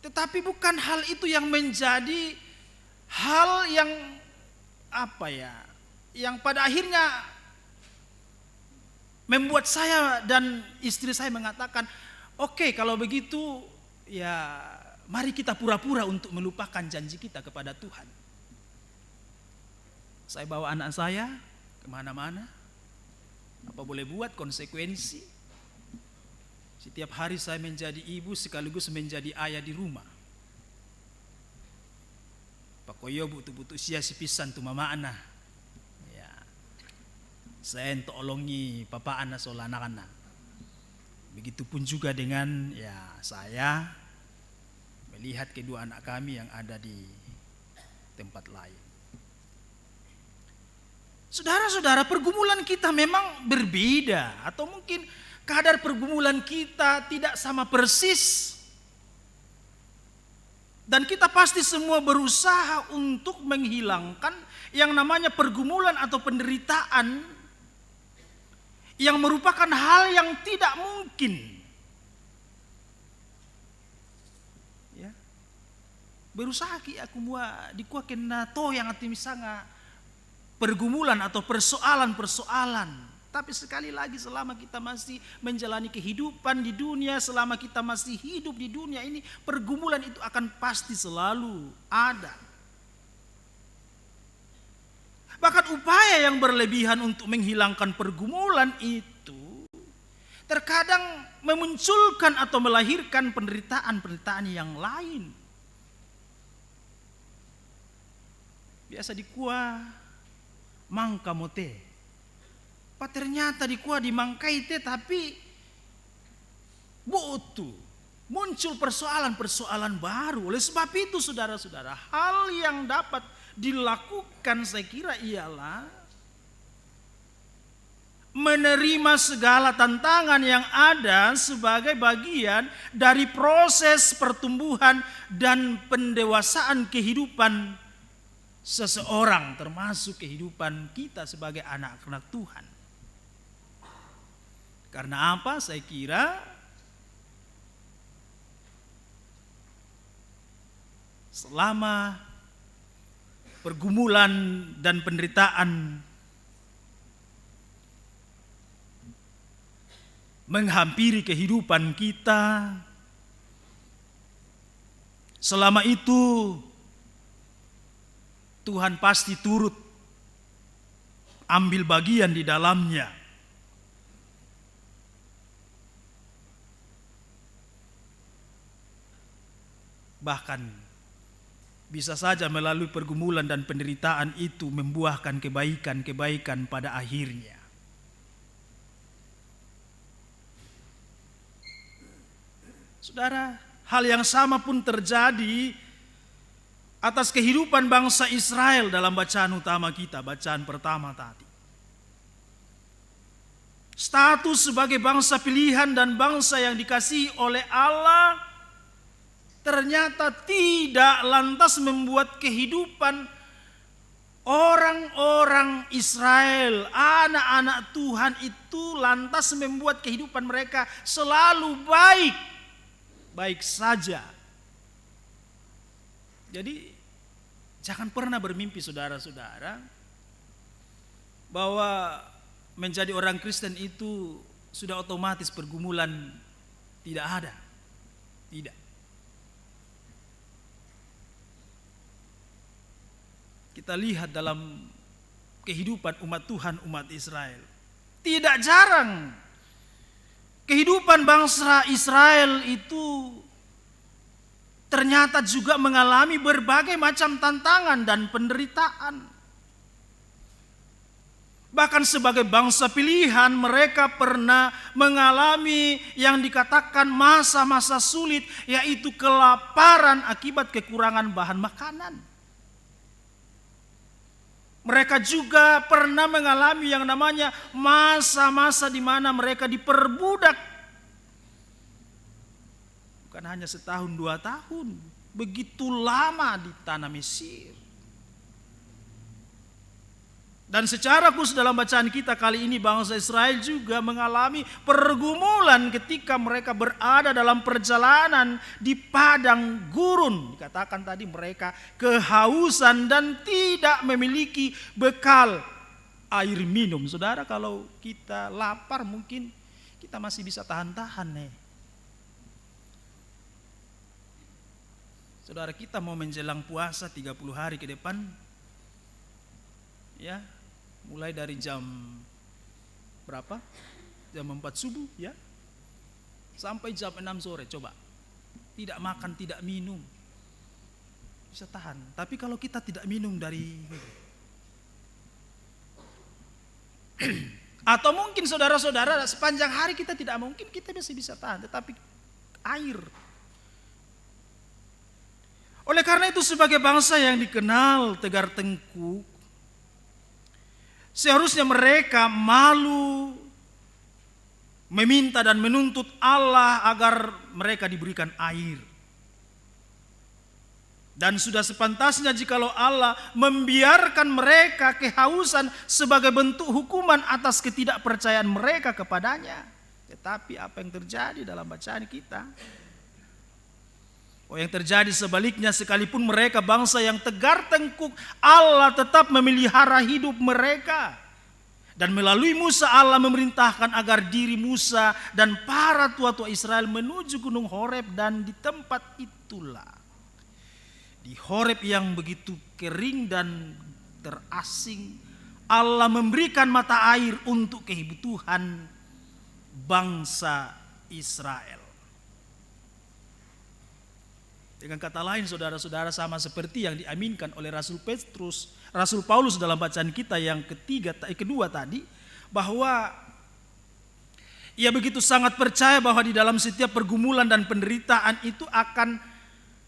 Tetapi bukan hal itu yang menjadi hal yang yang pada akhirnya membuat saya dan istri saya mengatakan, oke, kalau begitu ya mari kita pura-pura untuk melupakan janji kita kepada Tuhan. Saya bawa anak saya kemana-mana. Apa boleh buat, konsekuensi. Setiap hari saya menjadi ibu sekaligus menjadi ayah di rumah. Pakoyo butuh-butuh sia si pisan tu mama ana. Ya. Saya entolongi papa ana soal anak-anak. Begitupun juga dengan ya saya melihat kedua anak kami yang ada di tempat lain. Saudara-saudara, pergumulan kita memang berbeda atau mungkin kadar pergumulan kita tidak sama persis. Dan kita pasti semua berusaha untuk menghilangkan yang namanya pergumulan atau penderitaan yang merupakan hal yang tidak mungkin. Ya. Berusaha ki aku dikuah kena to yang ati misanga pergumulan atau persoalan-persoalan. Tapi sekali lagi selama kita masih menjalani kehidupan di dunia, selama kita masih hidup di dunia ini, pergumulan itu akan pasti selalu ada. Bahkan upaya yang berlebihan untuk menghilangkan pergumulan itu terkadang memunculkan atau melahirkan penderitaan-penderitaan yang lain. Biasa dikuah mangka mote. Ternyata dikuah dimangkai te tapi muncul persoalan-persoalan baru. Oleh sebab itu saudara-saudara, hal yang dapat dilakukan saya kira ialah menerima segala tantangan yang ada sebagai bagian dari proses pertumbuhan dan pendewasaan kehidupan seseorang, termasuk kehidupan kita sebagai anak-anak Tuhan. Karena apa? Saya kira selama pergumulan dan penderitaan menghampiri kehidupan kita, selama itu Tuhan pasti turut ambil bagian di dalamnya. Bahkan bisa saja melalui pergumulan dan penderitaan itu membuahkan kebaikan-kebaikan pada akhirnya. Saudara, hal yang sama pun terjadi atas kehidupan bangsa Israel dalam bacaan utama kita, bacaan pertama tadi. Status sebagai bangsa pilihan dan bangsa yang dikasihi oleh Allah ternyata tidak lantas membuat kehidupan orang-orang Israel, anak-anak Tuhan itu lantas membuat kehidupan mereka selalu baik saja. Jadi jangan pernah bermimpi saudara-saudara bahwa menjadi orang Kristen itu sudah otomatis pergumulan tidak ada. Tidak. Kita lihat dalam kehidupan umat Tuhan, umat Israel. Tidak jarang kehidupan bangsa Israel itu ternyata juga mengalami berbagai macam tantangan dan penderitaan. Bahkan sebagai bangsa pilihan mereka pernah mengalami yang dikatakan masa-masa sulit, yaitu kelaparan akibat kekurangan bahan makanan. Mereka juga pernah mengalami yang namanya masa-masa di mana mereka diperbudak. Bukan hanya setahun 2 tahun, begitu lama di tanah Mesir. Dan secara khusus dalam bacaan kita kali ini bangsa Israel juga mengalami pergumulan ketika mereka berada dalam perjalanan di padang gurun. Dikatakan tadi mereka kehausan dan tidak memiliki bekal air minum. Saudara, kalau kita lapar mungkin kita masih bisa tahan-tahan nih. Saudara, kita mau menjelang puasa 30 hari ke depan. Ya, mulai dari jam berapa? Jam 4 subuh ya. Sampai jam 6 sore coba. Tidak makan, tidak minum. Bisa tahan. Tapi kalau kita tidak minum dari atau mungkin saudara-saudara sepanjang hari kita tidak mungkin kita masih bisa tahan, tetapi air. Oleh karena itu sebagai bangsa yang dikenal tegar tengkuk, seharusnya mereka malu meminta dan menuntut Allah agar mereka diberikan air. Dan sudah sepantasnya jikalau Allah membiarkan mereka kehausan sebagai bentuk hukuman atas ketidakpercayaan mereka kepadanya. Tetapi apa yang terjadi dalam bacaan kita? Oh, yang terjadi sebaliknya, sekalipun mereka bangsa yang tegar tengkuk, Allah tetap memelihara hidup mereka. Dan melalui Musa Allah memerintahkan agar diri Musa dan para tua-tua Israel menuju gunung Horeb, dan di tempat itulah, di Horeb yang begitu kering dan terasing, Allah memberikan mata air untuk kebutuhan bangsa Israel. Dengan kata lain saudara-saudara, sama seperti yang diaminkan oleh Rasul Paulus dalam bacaan kita yang kedua tadi, bahwa ia begitu sangat percaya bahwa di dalam setiap pergumulan dan penderitaan itu akan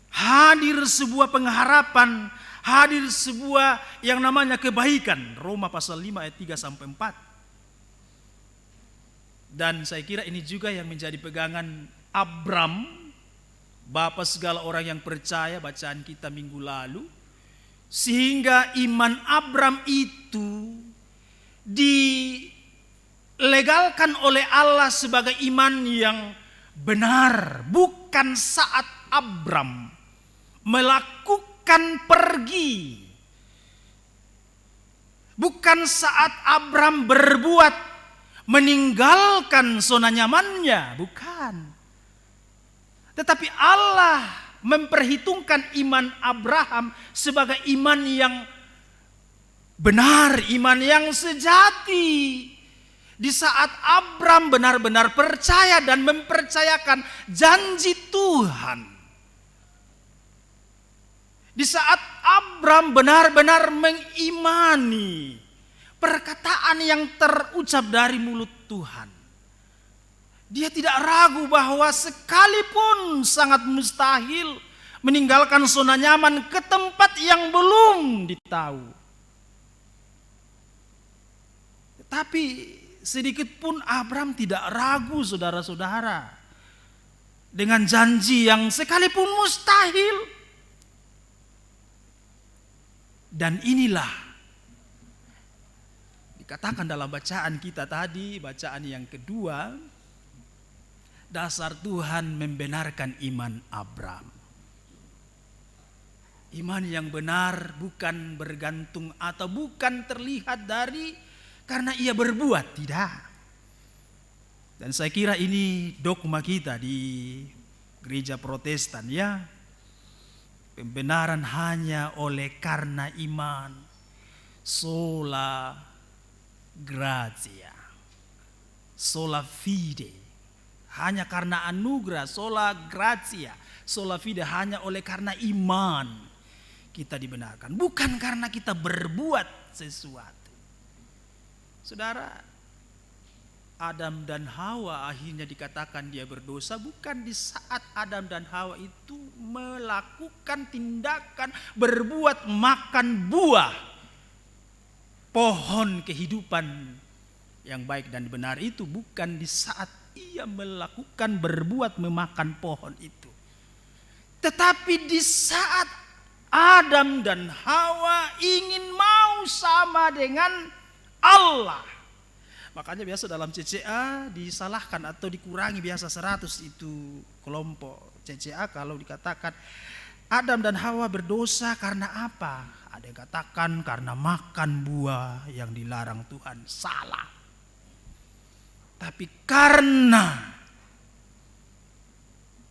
hadir sebuah pengharapan, hadir sebuah yang namanya kebaikan. Roma pasal 5 ayat 3 sampai 4. Dan saya kira ini juga yang menjadi pegangan Abram, Bapa segala orang yang percaya, bacaan kita minggu lalu. Sehingga iman Abram itu dilengkapi dilegalkan oleh Allah sebagai iman yang benar. Bukan saat Abram melakukan pergi. Bukan saat Abram berbuat meninggalkan zona nyamannya. Bukan. Tetapi Allah memperhitungkan iman Abraham sebagai iman yang benar, iman yang sejati. Di saat Abram benar-benar percaya dan mempercayakan janji Tuhan. Di saat Abram benar-benar mengimani perkataan yang terucap dari mulut Tuhan. Dia tidak ragu bahwa sekalipun sangat mustahil meninggalkan zona nyaman ke tempat yang belum ditahu. Tetapi sedikit pun Abram tidak ragu, saudara-saudara, dengan janji yang sekalipun mustahil. Dan inilah dikatakan dalam bacaan kita tadi, bacaan yang kedua, dasar Tuhan membenarkan iman Abram. Iman yang benar bukan bergantung atau bukan terlihat dari karena ia berbuat, tidak. Dan saya kira ini dogma kita di gereja Protestan, ya. Pembenaran hanya oleh karena iman. Sola gratia. Sola fide. Hanya karena anugerah. Sola gratia. Sola fide hanya oleh karena iman kita dibenarkan. Bukan karena kita berbuat sesuatu. Saudara, Adam dan Hawa akhirnya dikatakan dia berdosa bukan di saat Adam dan Hawa itu melakukan tindakan berbuat makan buah pohon kehidupan yang baik dan benar itu, bukan di saat ia melakukan berbuat memakan pohon itu. Tetapi di saat Adam dan Hawa ingin mau sama dengan Allah. Makanya biasa dalam CCA disalahkan atau dikurangi biasa 100 itu kelompok CCA kalau dikatakan Adam dan Hawa berdosa karena apa? Ada yang katakan karena makan buah yang dilarang Tuhan. Salah. Tapi karena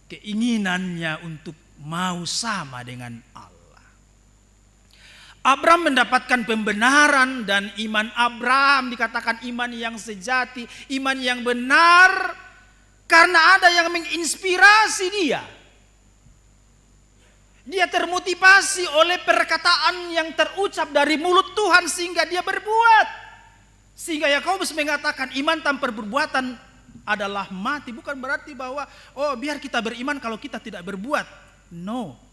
keinginannya untuk mau sama dengan Allah. Abram mendapatkan pembenaran dan iman Abram dikatakan iman yang sejati, iman yang benar karena ada yang menginspirasi dia. Dia termotivasi oleh perkataan yang terucap dari mulut Tuhan sehingga dia berbuat. Sehingga Yakobus mengatakan iman tanpa perbuatan adalah mati. Bukan berarti bahwa biar kita beriman kalau kita tidak berbuat. No.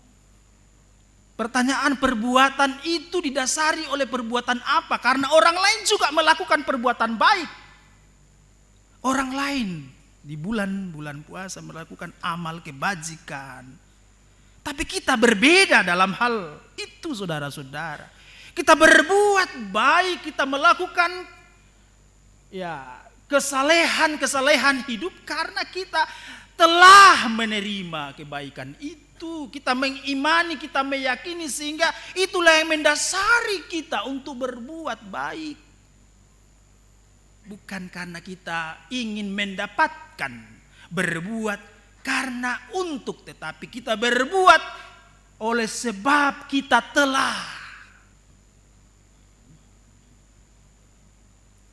Pertanyaan perbuatan itu didasari oleh perbuatan apa? Karena orang lain juga melakukan perbuatan baik. Orang lain di bulan-bulan puasa melakukan amal kebajikan. Tapi kita berbeda dalam hal itu, saudara-saudara. Kita berbuat baik, kita melakukan kesalehan hidup karena kita telah menerima kebaikan itu. Kita mengimani, kita meyakini sehingga itulah yang mendasari kita untuk berbuat baik. Bukan karena kita ingin mendapatkan, berbuat karena untuk, tetapi kita berbuat oleh sebab kita telah.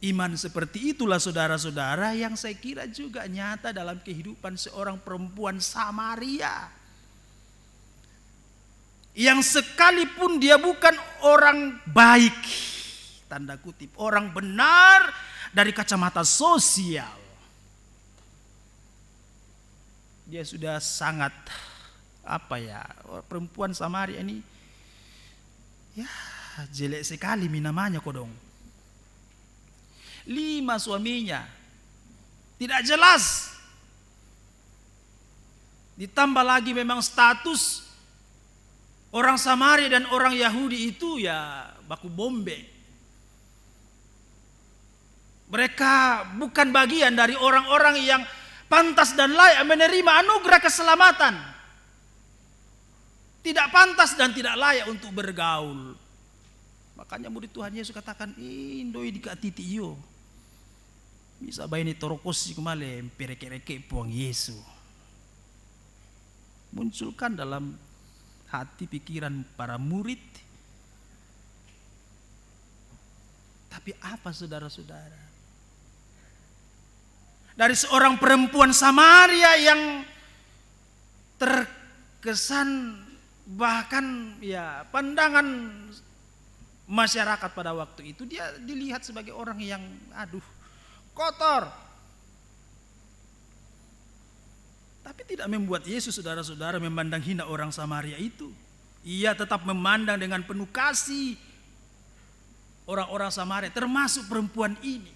Iman seperti itulah saudara-saudara yang saya kira juga nyata dalam kehidupan seorang perempuan Samaria. Yang sekalipun dia bukan orang baik, tanda kutip, orang benar dari kacamata sosial. Dia sudah sangat, perempuan Samaria ini, jelek sekali namanya kodong. 5 suaminya, tidak jelas. Ditambah lagi memang status orang Samaria dan orang Yahudi itu baku bombe. Mereka bukan bagian dari orang-orang yang pantas dan layak menerima anugerah keselamatan. Tidak pantas dan tidak layak untuk bergaul. Makanya murid Tuhan Yesus katakan, indoi dika titi yo. Bisa bayani torokosi kemale pereke-reke puang Yesus. Munculkan dalam hati pikiran para murid. Tapi apa saudara-saudara? Dari seorang perempuan Samaria yang terkesan, bahkan ya pandangan masyarakat pada waktu itu, dia dilihat sebagai orang yang kotor. Tapi tidak membuat Yesus, saudara-saudara, memandang hina orang Samaria itu. Ia tetap memandang dengan penuh kasih orang-orang Samaria, termasuk perempuan ini.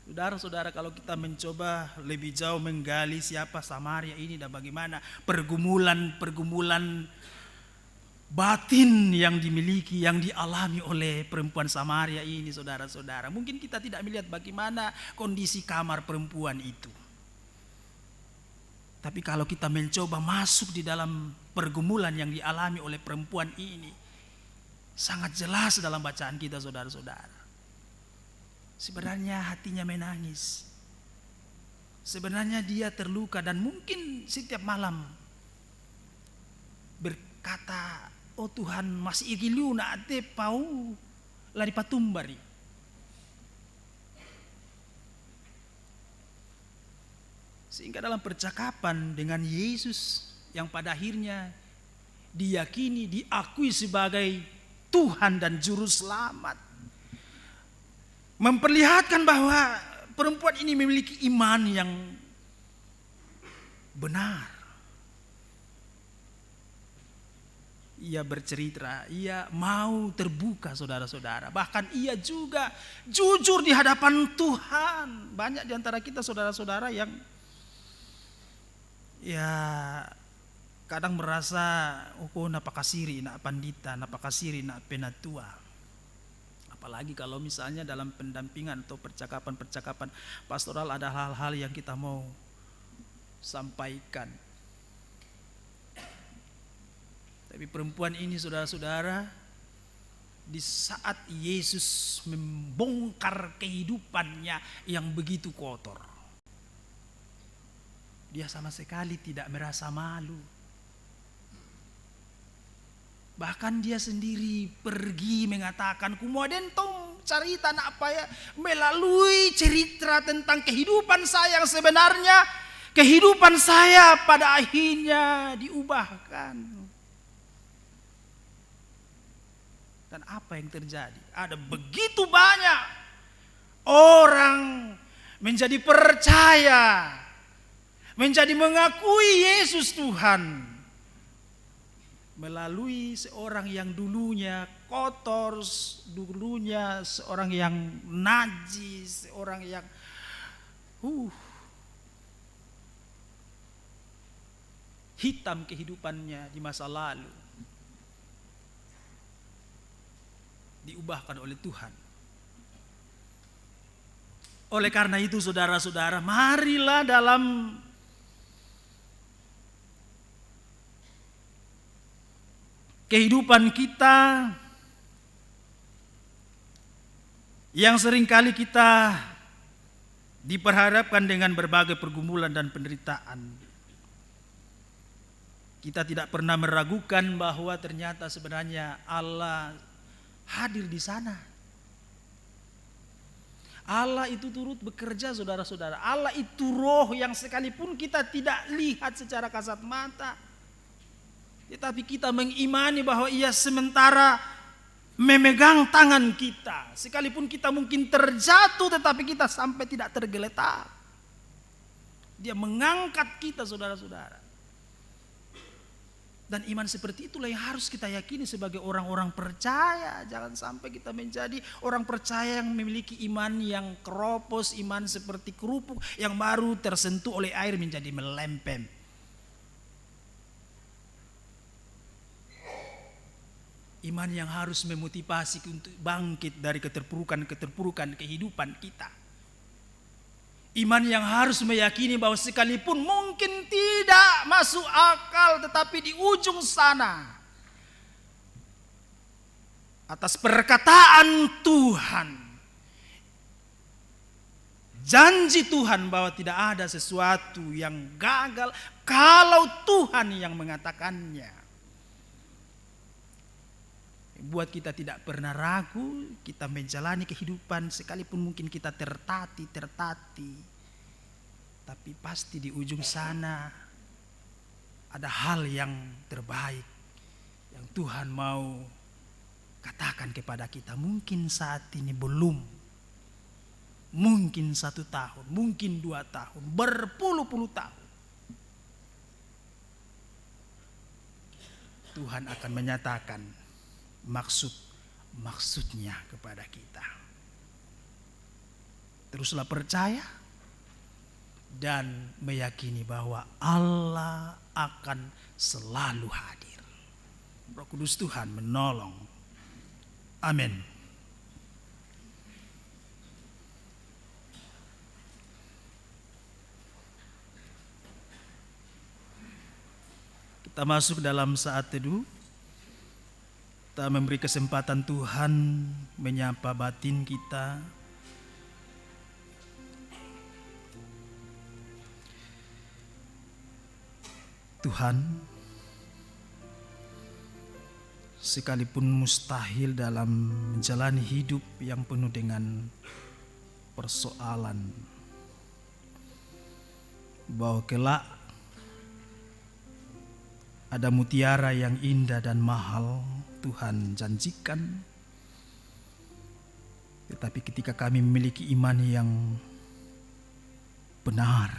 Saudara-saudara, kalau kita mencoba lebih jauh menggali siapa Samaria ini dan bagaimana pergumulan batin yang dimiliki, yang dialami oleh perempuan Samaria ini, saudara-saudara, mungkin kita tidak melihat bagaimana kondisi kamar perempuan itu. Tapi kalau kita mencoba masuk di dalam pergumulan yang dialami oleh perempuan ini, sangat jelas dalam bacaan kita, saudara-saudara. Sebenarnya hatinya menangis. Sebenarnya dia terluka dan mungkin setiap malam berkata, oh Tuhan, masih igilu na ate pau lari patumbari. Sehingga dalam percakapan dengan Yesus yang pada akhirnya diyakini, diakui sebagai Tuhan dan Juru Selamat, memperlihatkan bahwa perempuan ini memiliki iman yang benar. Ia bercerita, ia mau terbuka, saudara-saudara. Bahkan ia juga jujur di hadapan Tuhan. Banyak di antara kita, saudara-saudara, yang ya kadang merasa, oh napakasiri, nak pandita, napakasiri, nak penatua. Apalagi kalau misalnya dalam pendampingan atau percakapan-percakapan pastoral ada hal-hal yang kita mau sampaikan. Tapi perempuan ini, saudara-saudara, di saat Yesus membongkar kehidupannya yang begitu kotor, dia sama sekali tidak merasa malu. Bahkan dia sendiri pergi mengatakan, kumoden tong cerita apa ya, melalui cerita tentang kehidupan saya yang sebenarnya, kehidupan saya pada akhirnya diubahkan. Dan apa yang terjadi? Ada begitu banyak orang menjadi percaya, menjadi mengakui Yesus Tuhan melalui seorang yang dulunya kotor, dulunya seorang yang najis, seorang yang hitam kehidupannya di masa lalu, diubahkan oleh Tuhan. Oleh karena itu, saudara-saudara, marilah dalam kehidupan kita yang seringkali kita diperhadapkan dengan berbagai pergumulan dan penderitaan, kita tidak pernah meragukan bahwa ternyata sebenarnya Allah hadir di sana. Allah itu turut bekerja, saudara-saudara. Allah itu roh yang sekalipun kita tidak lihat secara kasat mata, tetapi kita mengimani bahwa ia sementara memegang tangan kita. Sekalipun kita mungkin terjatuh, tetapi kita sampai tidak tergeletak. Dia mengangkat kita, saudara-saudara. Dan iman seperti itulah yang harus kita yakini sebagai orang-orang percaya. Jangan sampai kita menjadi orang percaya yang memiliki iman yang keropos, iman seperti kerupuk yang baru tersentuh oleh air menjadi melempem. Iman yang harus memotivasi untuk bangkit dari keterpurukan kehidupan kita. Iman yang harus meyakini bahwa sekalipun mungkin tidak masuk akal, tetapi di ujung sana, atas perkataan Tuhan, janji Tuhan bahwa tidak ada sesuatu yang gagal kalau Tuhan yang mengatakannya. Buat kita tidak pernah ragu, kita menjalani kehidupan sekalipun mungkin kita tertati, tapi pasti di ujung sana ada hal yang terbaik yang Tuhan mau katakan kepada kita. Mungkin saat ini belum, mungkin 1 tahun, mungkin 2 tahun, berpuluh-puluh tahun, Tuhan akan menyatakan maksudnya kepada kita. Teruslah percaya dan meyakini bahwa Allah akan selalu hadir. Roh Kudus Tuhan menolong. Amin. Kita masuk dalam saat teduh. Kita memberi kesempatan Tuhan menyapa batin kita. Tuhan, sekalipun mustahil dalam menjalani hidup yang penuh dengan persoalan, bahwa kelak ada mutiara yang indah dan mahal Tuhan janjikan. Tetapi ketika kami memiliki iman yang benar,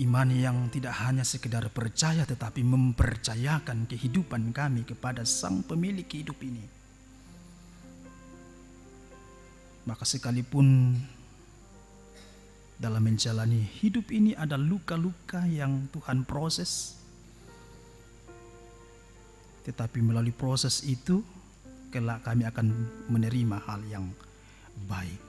iman yang tidak hanya sekedar percaya tetapi mempercayakan kehidupan kami kepada Sang Pemilik hidup ini, maka sekalipun dalam menjalani hidup ini ada luka-luka yang Tuhan proses, tetapi melalui proses itu kelak kami akan menerima hal yang baik.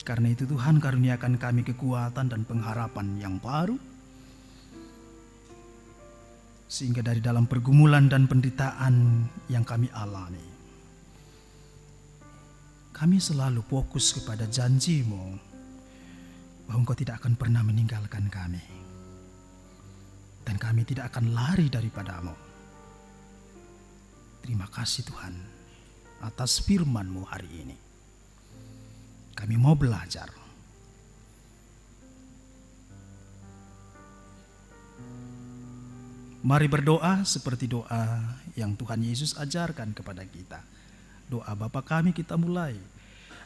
Karena itu Tuhan karuniakan kami kekuatan dan pengharapan yang baru, sehingga dari dalam pergumulan dan penderitaan yang kami alami, kami selalu fokus kepada janji-Mu bahwa Engkau tidak akan pernah meninggalkan kami. Dan kami tidak akan lari daripada-Mu. Terima kasih Tuhan atas firman-Mu hari ini. Kami mau belajar. Mari berdoa seperti doa yang Tuhan Yesus ajarkan kepada kita. Doa Bapa kami kita mulai.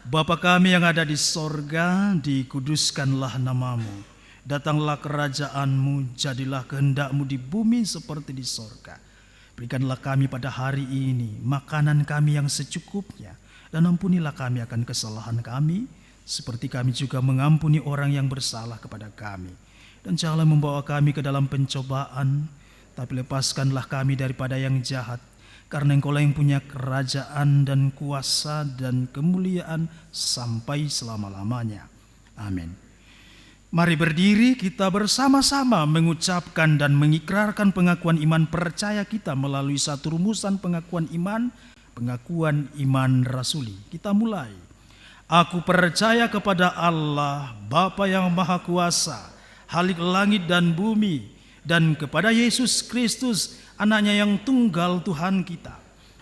Bapa kami yang ada di sorga, dikuduskanlah nama-Mu. Datanglah kerajaan-Mu, jadilah kehendak-Mu di bumi seperti di sorga. Berikanlah kami pada hari ini makanan kami yang secukupnya, dan ampunilah kami akan kesalahan kami, seperti kami juga mengampuni orang yang bersalah kepada kami. Dan janganlah membawa kami ke dalam pencobaan, tapi lepaskanlah kami daripada yang jahat, karena Engkau lah yang punya kerajaan dan kuasa dan kemuliaan sampai selama-lamanya. Amin. Mari berdiri, kita bersama-sama mengucapkan dan mengikrarkan pengakuan iman percaya kita melalui satu rumusan pengakuan iman rasuli. Kita mulai. Aku percaya kepada Allah, Bapa yang Maha Kuasa, Khalik langit dan bumi, dan kepada Yesus Kristus, Anaknya yang tunggal Tuhan kita,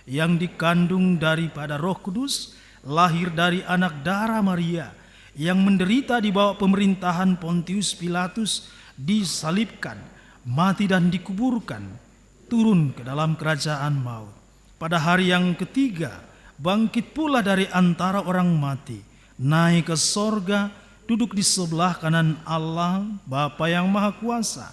yang dikandung daripada Roh Kudus, lahir dari anak darah Maria, yang menderita di bawah pemerintahan Pontius Pilatus, disalibkan, mati dan dikuburkan, turun ke dalam kerajaan maut. Pada hari yang ketiga, bangkit pula dari antara orang mati, naik ke sorga, duduk di sebelah kanan Allah, Bapa yang Maha Kuasa,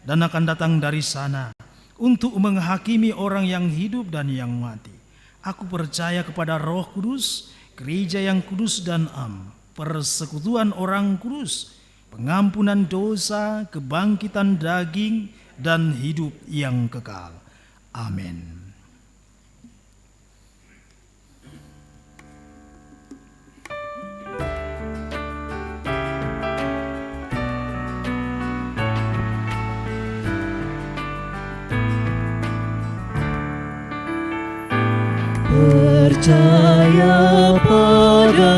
dan akan datang dari sana untuk menghakimi orang yang hidup dan yang mati. Aku percaya kepada Roh Kudus, gereja yang kudus dan am, persekutuan orang kudus, pengampunan dosa, kebangkitan daging, dan hidup yang kekal. Amin. Percaya pada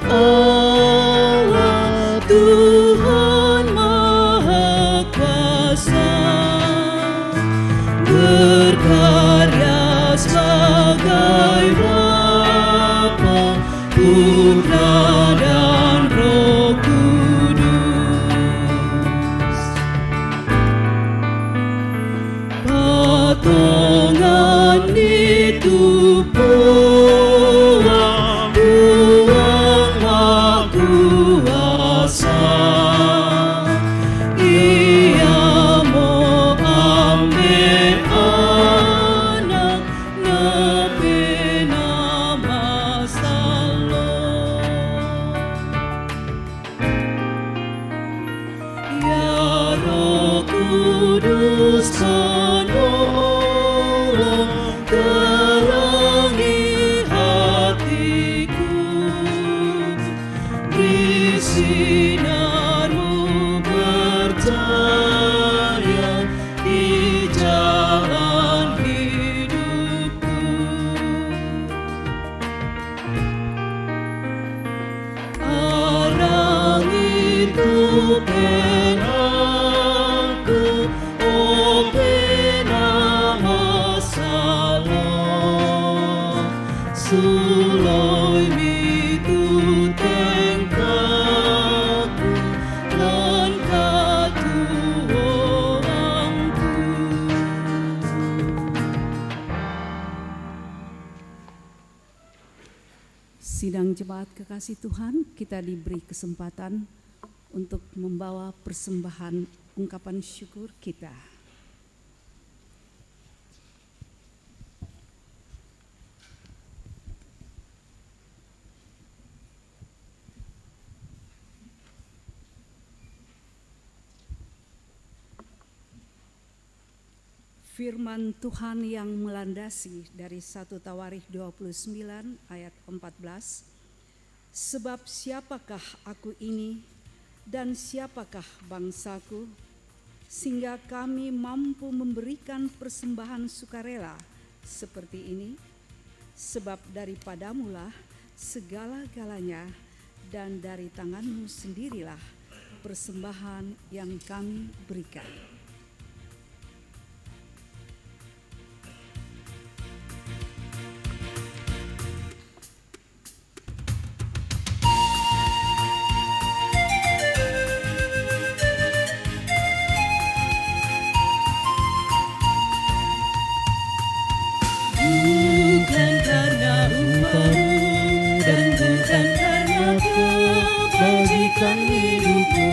Allah Tuhan Maha Kuasa, berkarya sebagai Bapa, Putra dan Roh Kudus. Patongan itu Sidang jemaat kekasih Tuhan, kita diberi kesempatan untuk membawa persembahan ungkapan syukur kita. Firman Tuhan yang melandasi dari 1 Tawarikh 29 ayat 14. Sebab siapakah aku ini dan siapakah bangsaku, sehingga kami mampu memberikan persembahan sukarela seperti ini? Sebab daripadamulah segala-galanya, dan dari tanganmu sendirilah persembahan yang kami berikan. Bukan karena upamu dan bukan karena kebajikan hidupmu.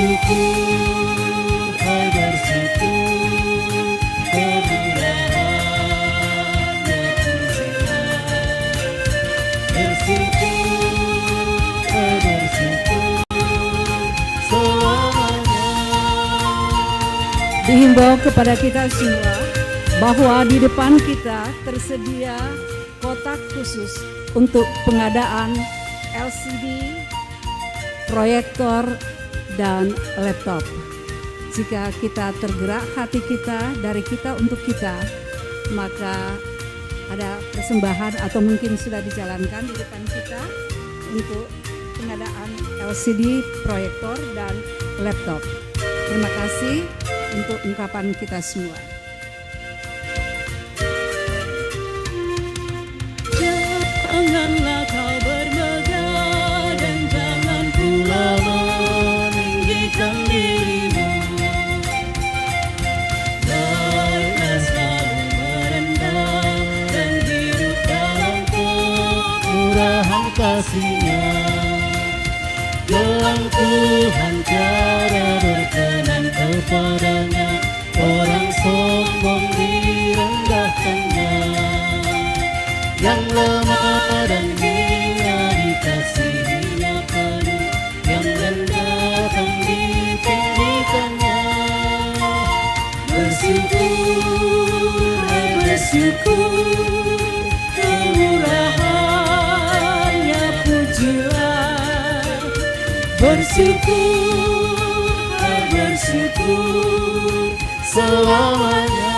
bersyukur, hai bersyukur, kemurahan-Nya pujilah. Bersyukur, hai bersyukur, selamanya. Dihimbau kepada kita semua bahwa di depan kita tersedia kotak khusus untuk pengadaan LCD, proyektor, dan laptop. Jika kita tergerak hati kita dari kita untuk kita, maka ada persembahan atau mungkin sudah dijalankan di depan kita untuk pengadaan LCD, proyektor, dan laptop. Terima kasih untuk ungkapan kita semua. Janganlah kau bermegah dan jangan pula meninggikan dirimu. Baiklah selalu merendah dan hidup dalam kemurahan kasih-Nya. Gelang Tuhan cara berkenan kepadanya, orang sombong direndahkannya. Yang lemah dan hina dikasihi-Nya penuh, yang rendah ditinggikannya. Bersyukur, hai bersyukur, kemurahan-Nya pujilah. Bersyukur, hai bersyukur, selamanya.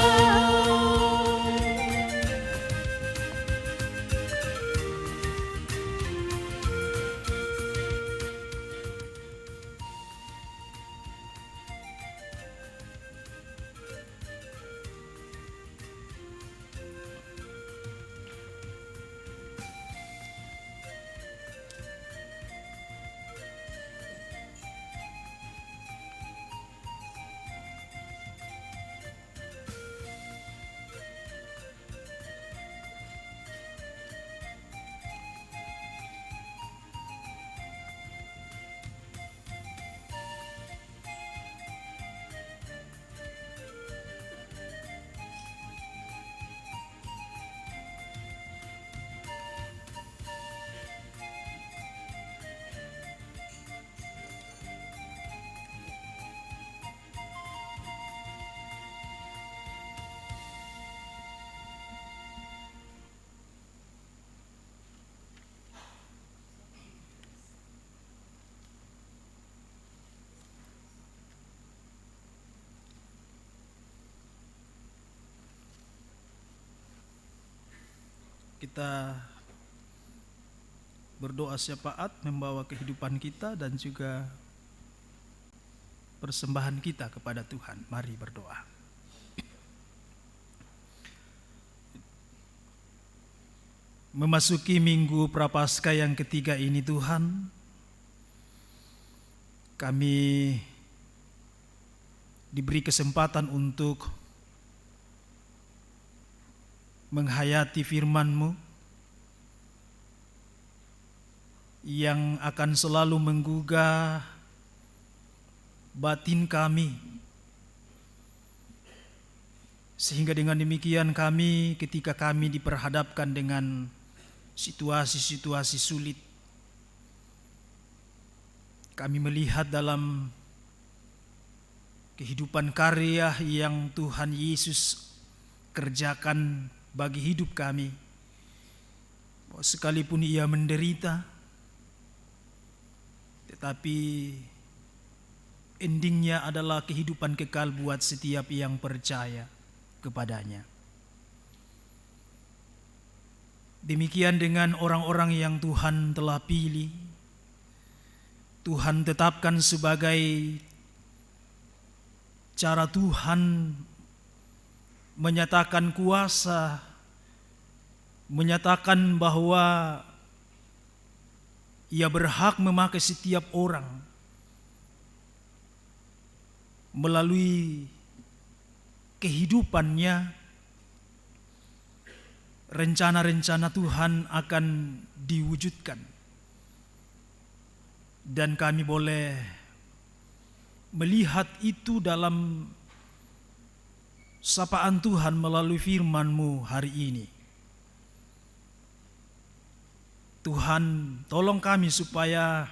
Kita berdoa syafaat membawa kehidupan kita dan juga persembahan kita kepada Tuhan. Mari berdoa. Memasuki minggu Prapaskah yang ketiga ini Tuhan, kami diberi kesempatan untuk menghayati firman-Mu yang akan selalu menggugah batin kami, sehingga dengan demikian kami ketika kami diperhadapkan dengan situasi-situasi sulit, kami melihat dalam kehidupan karya yang Tuhan Yesus kerjakan bagi hidup kami, bahwa sekalipun Ia menderita, tetapi endingnya adalah kehidupan kekal buat setiap yang percaya kepadanya. Demikian dengan orang-orang yang Tuhan telah pilih, Tuhan tetapkan sebagai cara Tuhan menyatakan kuasa, menyatakan bahwa Ia berhak memakai setiap orang melalui kehidupannya. Rencana-rencana Tuhan akan diwujudkan, dan kami boleh melihat itu dalam sapaan Tuhan melalui firman-Mu hari ini. Tuhan, tolong kami supaya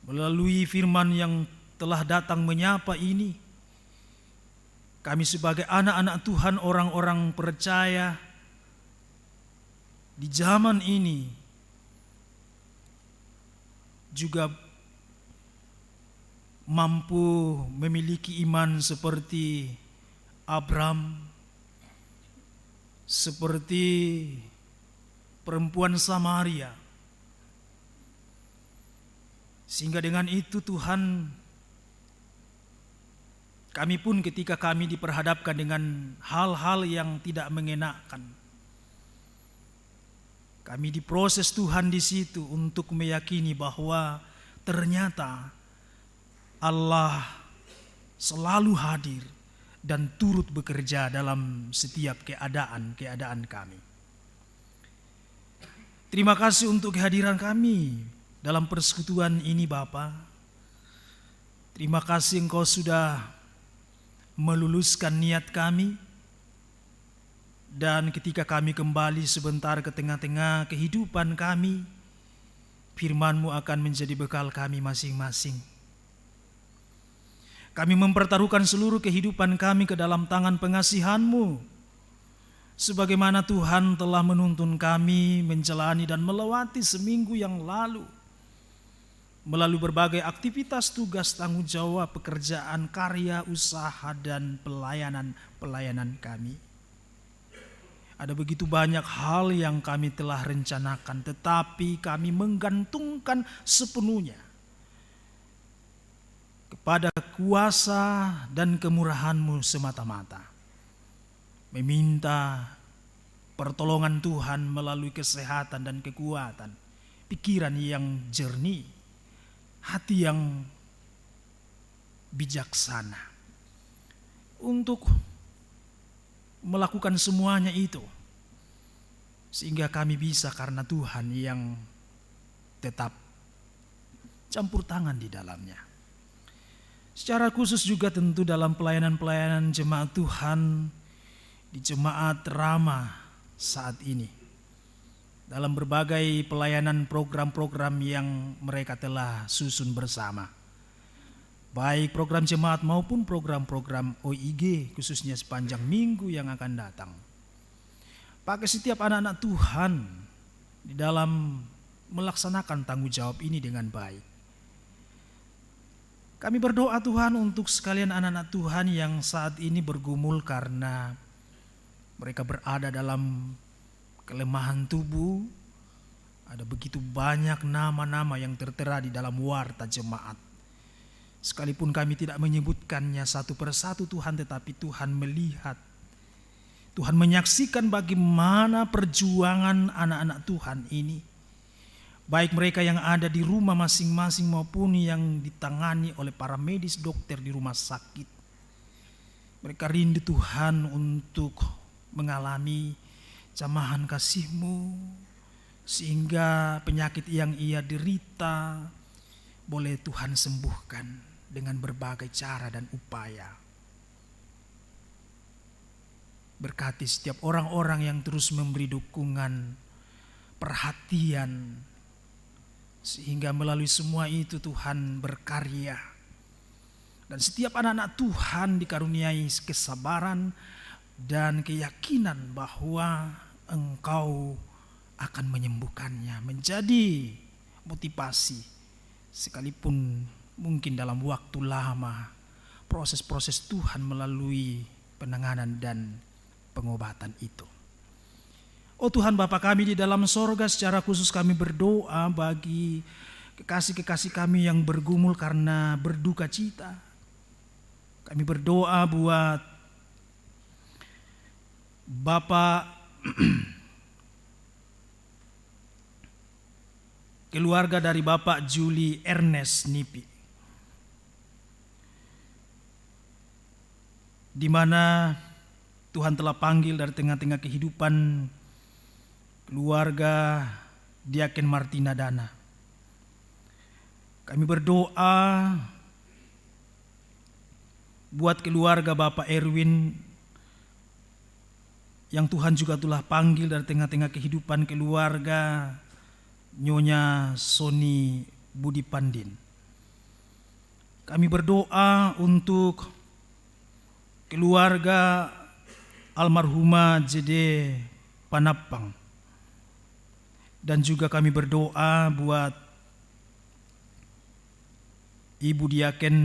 melalui firman yang telah datang menyapa ini, kami sebagai anak-anak Tuhan, orang-orang percaya di zaman ini juga mampu memiliki iman seperti Abraham, seperti perempuan Samaria. Sehingga dengan itu Tuhan, kami pun ketika kami diperhadapkan dengan hal-hal yang tidak mengenakan, kami diproses Tuhan di situ untuk meyakini bahwa ternyata Allah selalu hadir dan turut bekerja dalam setiap keadaan kami. Terima kasih untuk kehadiran kami dalam persekutuan ini Bapa. Terima kasih Engkau sudah meluluskan niat kami, dan ketika kami kembali sebentar ke tengah-tengah kehidupan kami, firman-Mu akan menjadi bekal kami masing-masing. Kami mempertaruhkan seluruh kehidupan kami ke dalam tangan pengasihan-Mu, sebagaimana Tuhan telah menuntun kami menjalani dan melewati seminggu yang lalu, melalui berbagai aktivitas, tugas, tanggung jawab, pekerjaan, karya, usaha, dan pelayanan kami. Ada begitu banyak hal yang kami telah rencanakan, tetapi kami menggantungkan sepenuhnya kepada kuasa dan kemurahan-Mu semata-mata. Meminta pertolongan Tuhan melalui kesehatan dan kekuatan, pikiran yang jernih, hati yang bijaksana untuk melakukan semuanya itu, sehingga kami bisa karena Tuhan yang tetap campur tangan di dalamnya. Secara khusus juga tentu dalam pelayanan-pelayanan jemaat Tuhan di Jemaat Rama saat ini, dalam berbagai pelayanan program-program yang mereka telah susun bersama, baik program jemaat maupun program-program OIG, khususnya sepanjang minggu yang akan datang. Pakai setiap anak-anak Tuhan di dalam melaksanakan tanggung jawab ini dengan baik. Kami berdoa Tuhan untuk sekalian anak-anak Tuhan yang saat ini bergumul karena mereka berada dalam kelemahan tubuh. Ada begitu banyak nama-nama yang tertera di dalam warta jemaat. Sekalipun kami tidak menyebutkannya satu persatu Tuhan, tetapi Tuhan melihat, Tuhan menyaksikan bagaimana perjuangan anak-anak Tuhan ini. Baik mereka yang ada di rumah masing-masing maupun yang ditangani oleh para medis, dokter di rumah sakit. Mereka rindu Tuhan untuk mengalami jamahan kasih-Mu, sehingga penyakit yang ia derita boleh Tuhan sembuhkan dengan berbagai cara dan upaya. Berkati setiap orang-orang yang terus memberi dukungan, perhatian, sehingga melalui semua itu Tuhan berkarya. Dan setiap anak-anak Tuhan dikaruniai kesabaran dan keyakinan bahwa Engkau akan menyembuhkannya, menjadi motivasi. Sekalipun mungkin dalam waktu lama, proses-proses Tuhan melalui penanganan dan pengobatan itu. Oh Tuhan Bapa kami di dalam sorga, secara khusus kami berdoa bagi kekasih-kekasih kami yang bergumul karena berduka cita. Kami berdoa buat Bapak keluarga dari Bapak Juli Ernest Nipi, di mana Tuhan telah panggil dari tengah-tengah kehidupan keluarga Diaken Martina Dana. Kami berdoa buat keluarga Bapak Erwin yang Tuhan juga telah panggil dari tengah-tengah kehidupan keluarga Nyonya Soni Budi Pandin. Kami berdoa untuk keluarga almarhumah Jede Panapang. Dan juga kami berdoa buat Ibu Diaken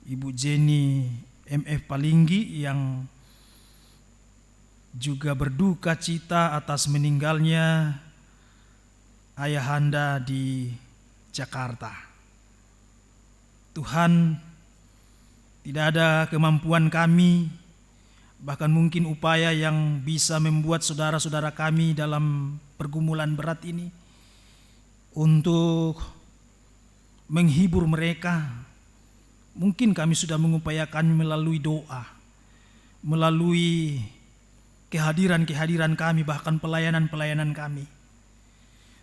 Ibu Jenny MF Palinggi yang juga berduka cita atas meninggalnya ayahanda di Jakarta. Tuhan, tidak ada kemampuan kami, bahkan mungkin upaya yang bisa membuat saudara-saudara kami dalam pergumulan berat ini untuk menghibur mereka. Mungkin kami sudah mengupayakan melalui doa, melalui kehadiran-kehadiran kami, bahkan pelayanan-pelayanan kami.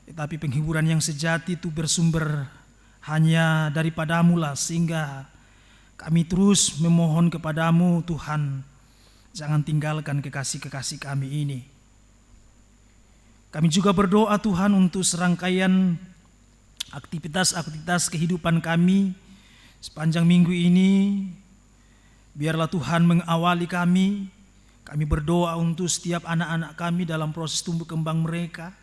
Tetapi penghiburan yang sejati itu bersumber hanya daripadamu lah, sehingga kami terus memohon kepadamu Tuhan, jangan tinggalkan kekasih-kekasih kami ini. Kami juga berdoa Tuhan untuk serangkaian aktivitas-aktivitas kehidupan kami sepanjang minggu ini. Biarlah Tuhan mengawali kami. Kami berdoa untuk setiap anak-anak kami dalam proses tumbuh kembang mereka,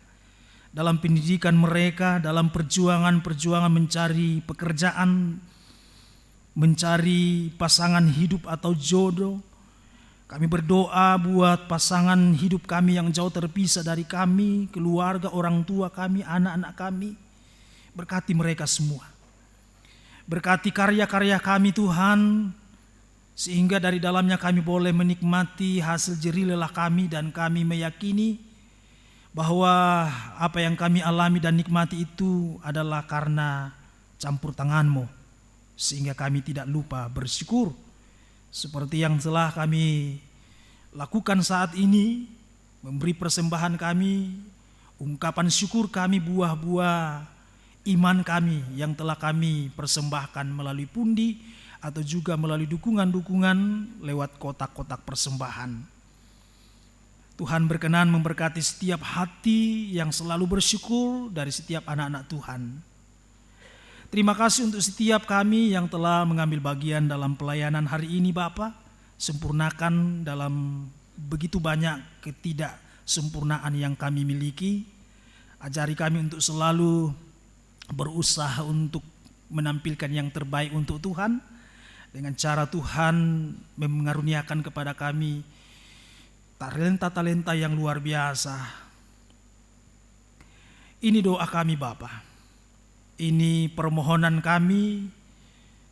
dalam pendidikan mereka, dalam perjuangan mencari pekerjaan, mencari pasangan hidup atau jodoh. Kami berdoa buat pasangan hidup kami yang jauh terpisah dari kami, keluarga, orang tua kami, anak-anak kami. Berkati mereka semua. Berkati karya-karya kami Tuhan, sehingga dari dalamnya kami boleh menikmati hasil jerih lelah kami, dan kami meyakini bahwa apa yang kami alami dan nikmati itu adalah karena campur tangan-Mu, sehingga kami tidak lupa bersyukur seperti yang telah kami lakukan saat ini, memberi persembahan kami, ungkapan syukur kami, buah-buah iman kami yang telah kami persembahkan melalui pundi atau juga melalui dukungan-dukungan lewat kotak-kotak persembahan. Tuhan berkenan memberkati setiap hati yang selalu bersyukur dari setiap anak-anak Tuhan. Terima kasih untuk setiap kami yang telah mengambil bagian dalam pelayanan hari ini Bapa. Sempurnakan dalam begitu banyak ketidaksempurnaan yang kami miliki. Ajari kami untuk selalu berusaha untuk menampilkan yang terbaik untuk Tuhan, dengan cara Tuhan mengaruniakan kepada kami talenta-talenta yang luar biasa. Ini doa kami Bapa. Ini permohonan kami.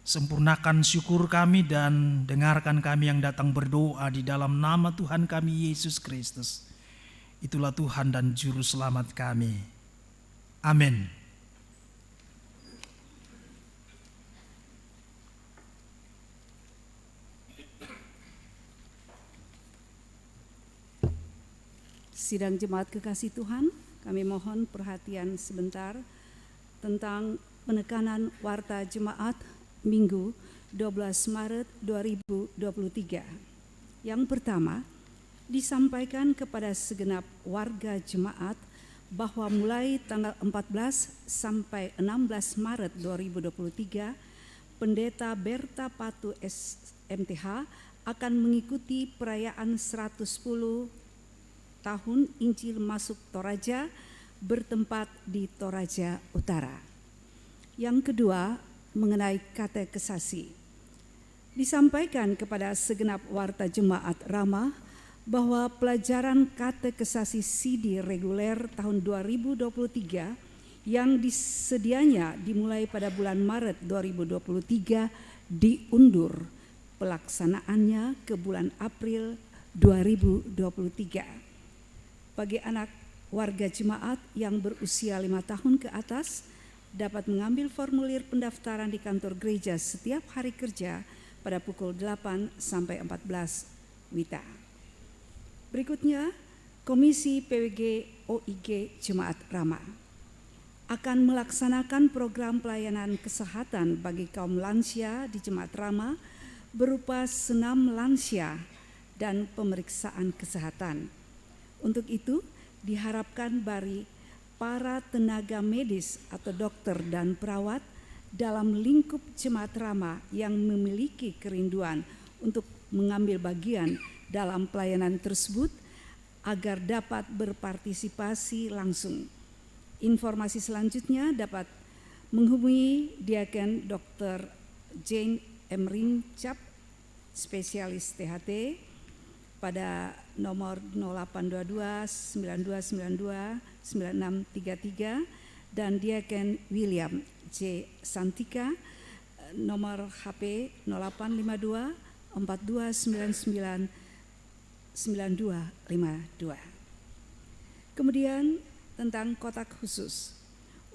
Sempurnakan syukur kami dan dengarkan kami yang datang berdoa di dalam nama Tuhan kami Yesus Kristus. Itulah Tuhan dan Juru Selamat kami. Amin. Sidang jemaat kekasih Tuhan, kami mohon perhatian sebentar tentang penekanan warta jemaat Minggu 12 Maret 2023. Yang pertama, disampaikan kepada segenap warga jemaat bahwa mulai tanggal 14 sampai 16 Maret 2023, Pendeta Berta Patu SMTH akan mengikuti perayaan 110 tahun Injil masuk Toraja bertempat di Toraja Utara. Yang kedua, mengenai katekesasi. Disampaikan kepada segenap warta jemaat Rama bahwa pelajaran katekesasi CD reguler tahun 2023 yang disedianya dimulai pada bulan Maret 2023 diundur pelaksanaannya ke bulan April 2023. Bagi anak warga jemaat yang berusia 5 tahun ke atas dapat mengambil formulir pendaftaran di kantor gereja setiap hari kerja pada pukul 8 sampai 14 WITA. Berikutnya, Komisi PWG OIG Jemaat Rama. akan melaksanakan program pelayanan kesehatan bagi kaum lansia di Jemaat Rama berupa senam lansia dan pemeriksaan kesehatan. Untuk itu, diharapkan bagi para tenaga medis atau dokter dan perawat dalam lingkup Jemaat Rama yang memiliki kerinduan untuk mengambil bagian dalam pelayanan tersebut agar dapat berpartisipasi langsung. Informasi selanjutnya dapat menghubungi Diaken Dr. Jane Emrincap, spesialis THT, pada nomor 0822 9292 9633 dan Diaken William J. Santika, nomor HP 0852 4299 9252. Kemudian tentang kotak khusus.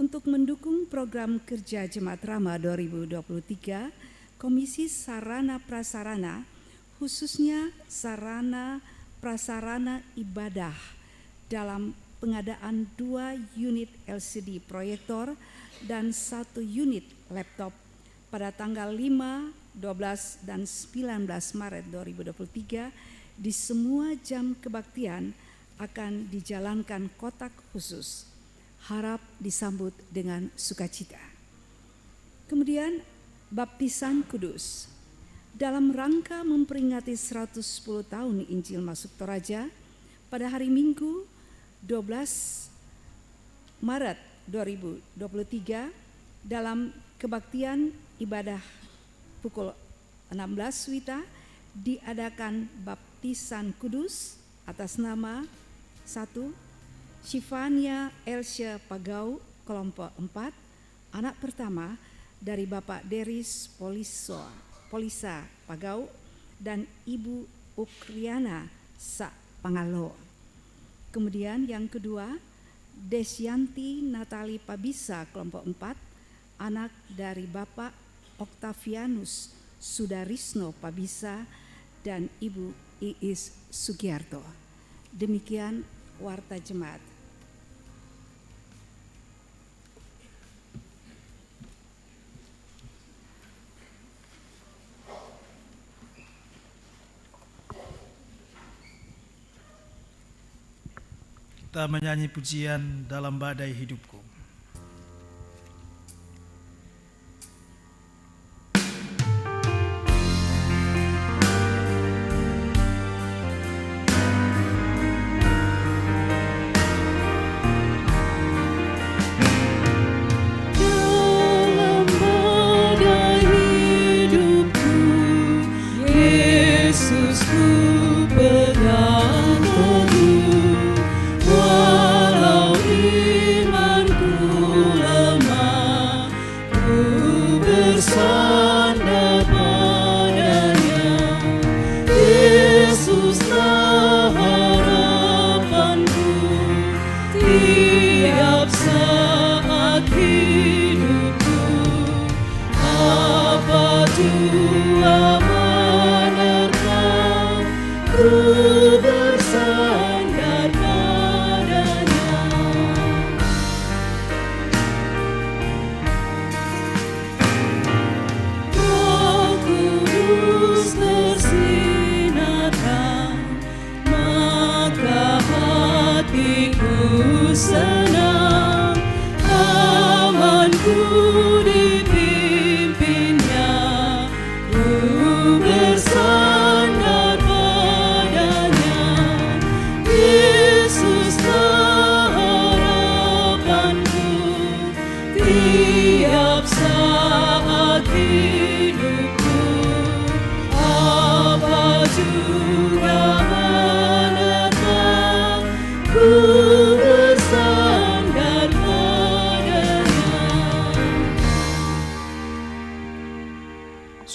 Untuk mendukung program kerja Jemaat Rama 2023, Komisi Sarana Prasarana, khususnya sarana prasarana ibadah dalam pengadaan 2 unit LCD proyektor dan 1 unit laptop pada tanggal 5, 12, dan 19 Maret 2023 di semua jam kebaktian akan dijalankan kotak khusus. Harap disambut dengan sukacita. Kemudian baptisan kudus. Dalam rangka memperingati 110 tahun Injil masuk Toraja, pada hari Minggu 12 Maret 2023 dalam kebaktian ibadah pukul 16 WITA diadakan baptisan kudus atas nama 1. Shivania Elsha Pagau, kelompok 4, anak pertama dari Bapak Deris Polisa Pagau dan Ibu Ukriana Sa Pangalo. Kemudian yang kedua, Desyanti Natali Pabisa, kelompok 4, anak dari Bapak Octavianus Sudarisno Pabisa dan Ibu Iis Sugiarto. Demikian Warta Jemaat. Kita menyanyi pujian dalam badai hidupku.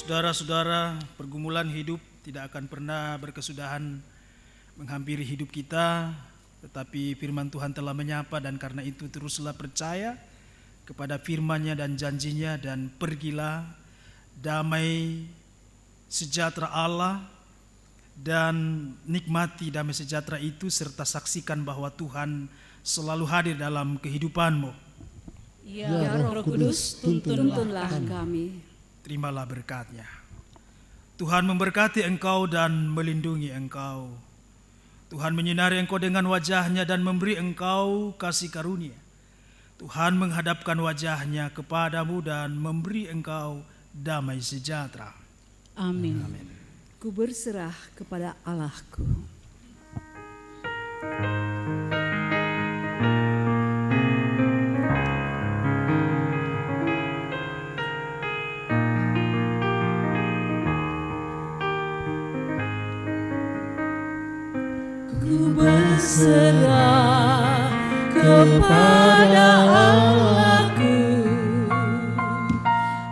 Saudara-saudara, pergumulan hidup tidak akan pernah berkesudahan menghampiri hidup kita, tetapi firman Tuhan telah menyapa dan karena itu teruslah percaya kepada firman-Nya dan janji-Nya dan pergilah, damai sejahtera Allah, dan nikmati damai sejahtera itu serta saksikan bahwa Tuhan selalu hadir dalam kehidupanmu. Ya Roh Kudus, tuntunlah kami. Terimalah berkat-Nya. Tuhan memberkati engkau dan melindungi engkau. Tuhan menyinari engkau dengan wajah-Nya dan memberi engkau kasih karunia. Tuhan menghadapkan wajah-Nya kepadamu dan memberi engkau damai sejahtera. Amin. Ku berserah kepada Allahku. Ku berserah kepada Allahku,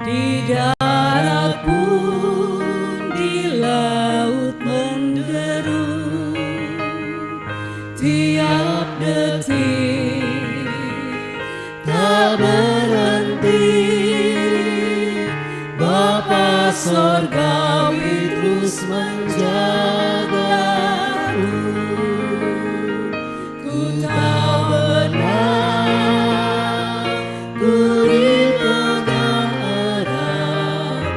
di darat pun di laut menderu, tiap detik tak berhenti. Bapa Sorgawi terus menjagaku. Ku tahu benar, ku dipegang erat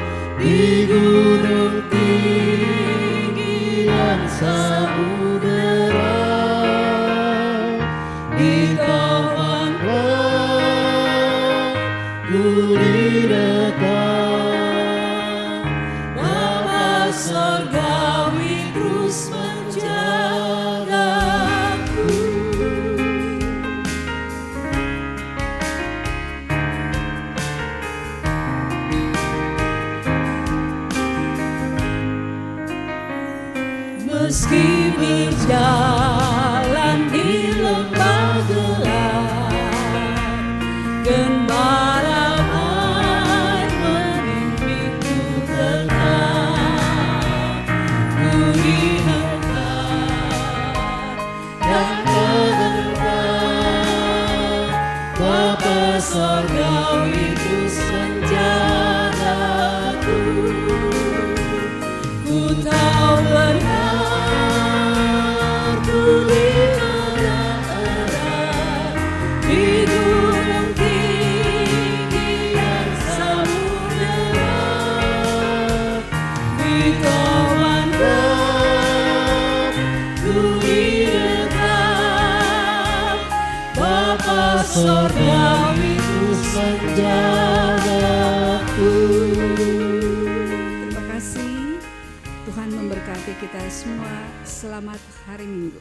di gunung tinggi dan samudera, di taufan gelap ku didekat. Bapa Sorgawi terus menjagaku. Meski berjalan di lembah gelap, gembala air memimpinku tetap. Ku diangkat dan mendekat, Bapa Sorgawi terus menjagaku. Ku tahu benar, ku dipegang erat di gunung tinggi dan samudera, di taufan gelap ku didekat. Bapa Sorgawi terus menjagaku. Terima kasih. Tuhan memberkati kita semua. Selamat hari Minggu.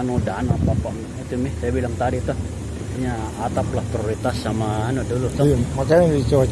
anu dana apa itu Mi saya bilang tadi tuh. Atap lah prioritas sama dulu tuh. Iya, makanya dicoba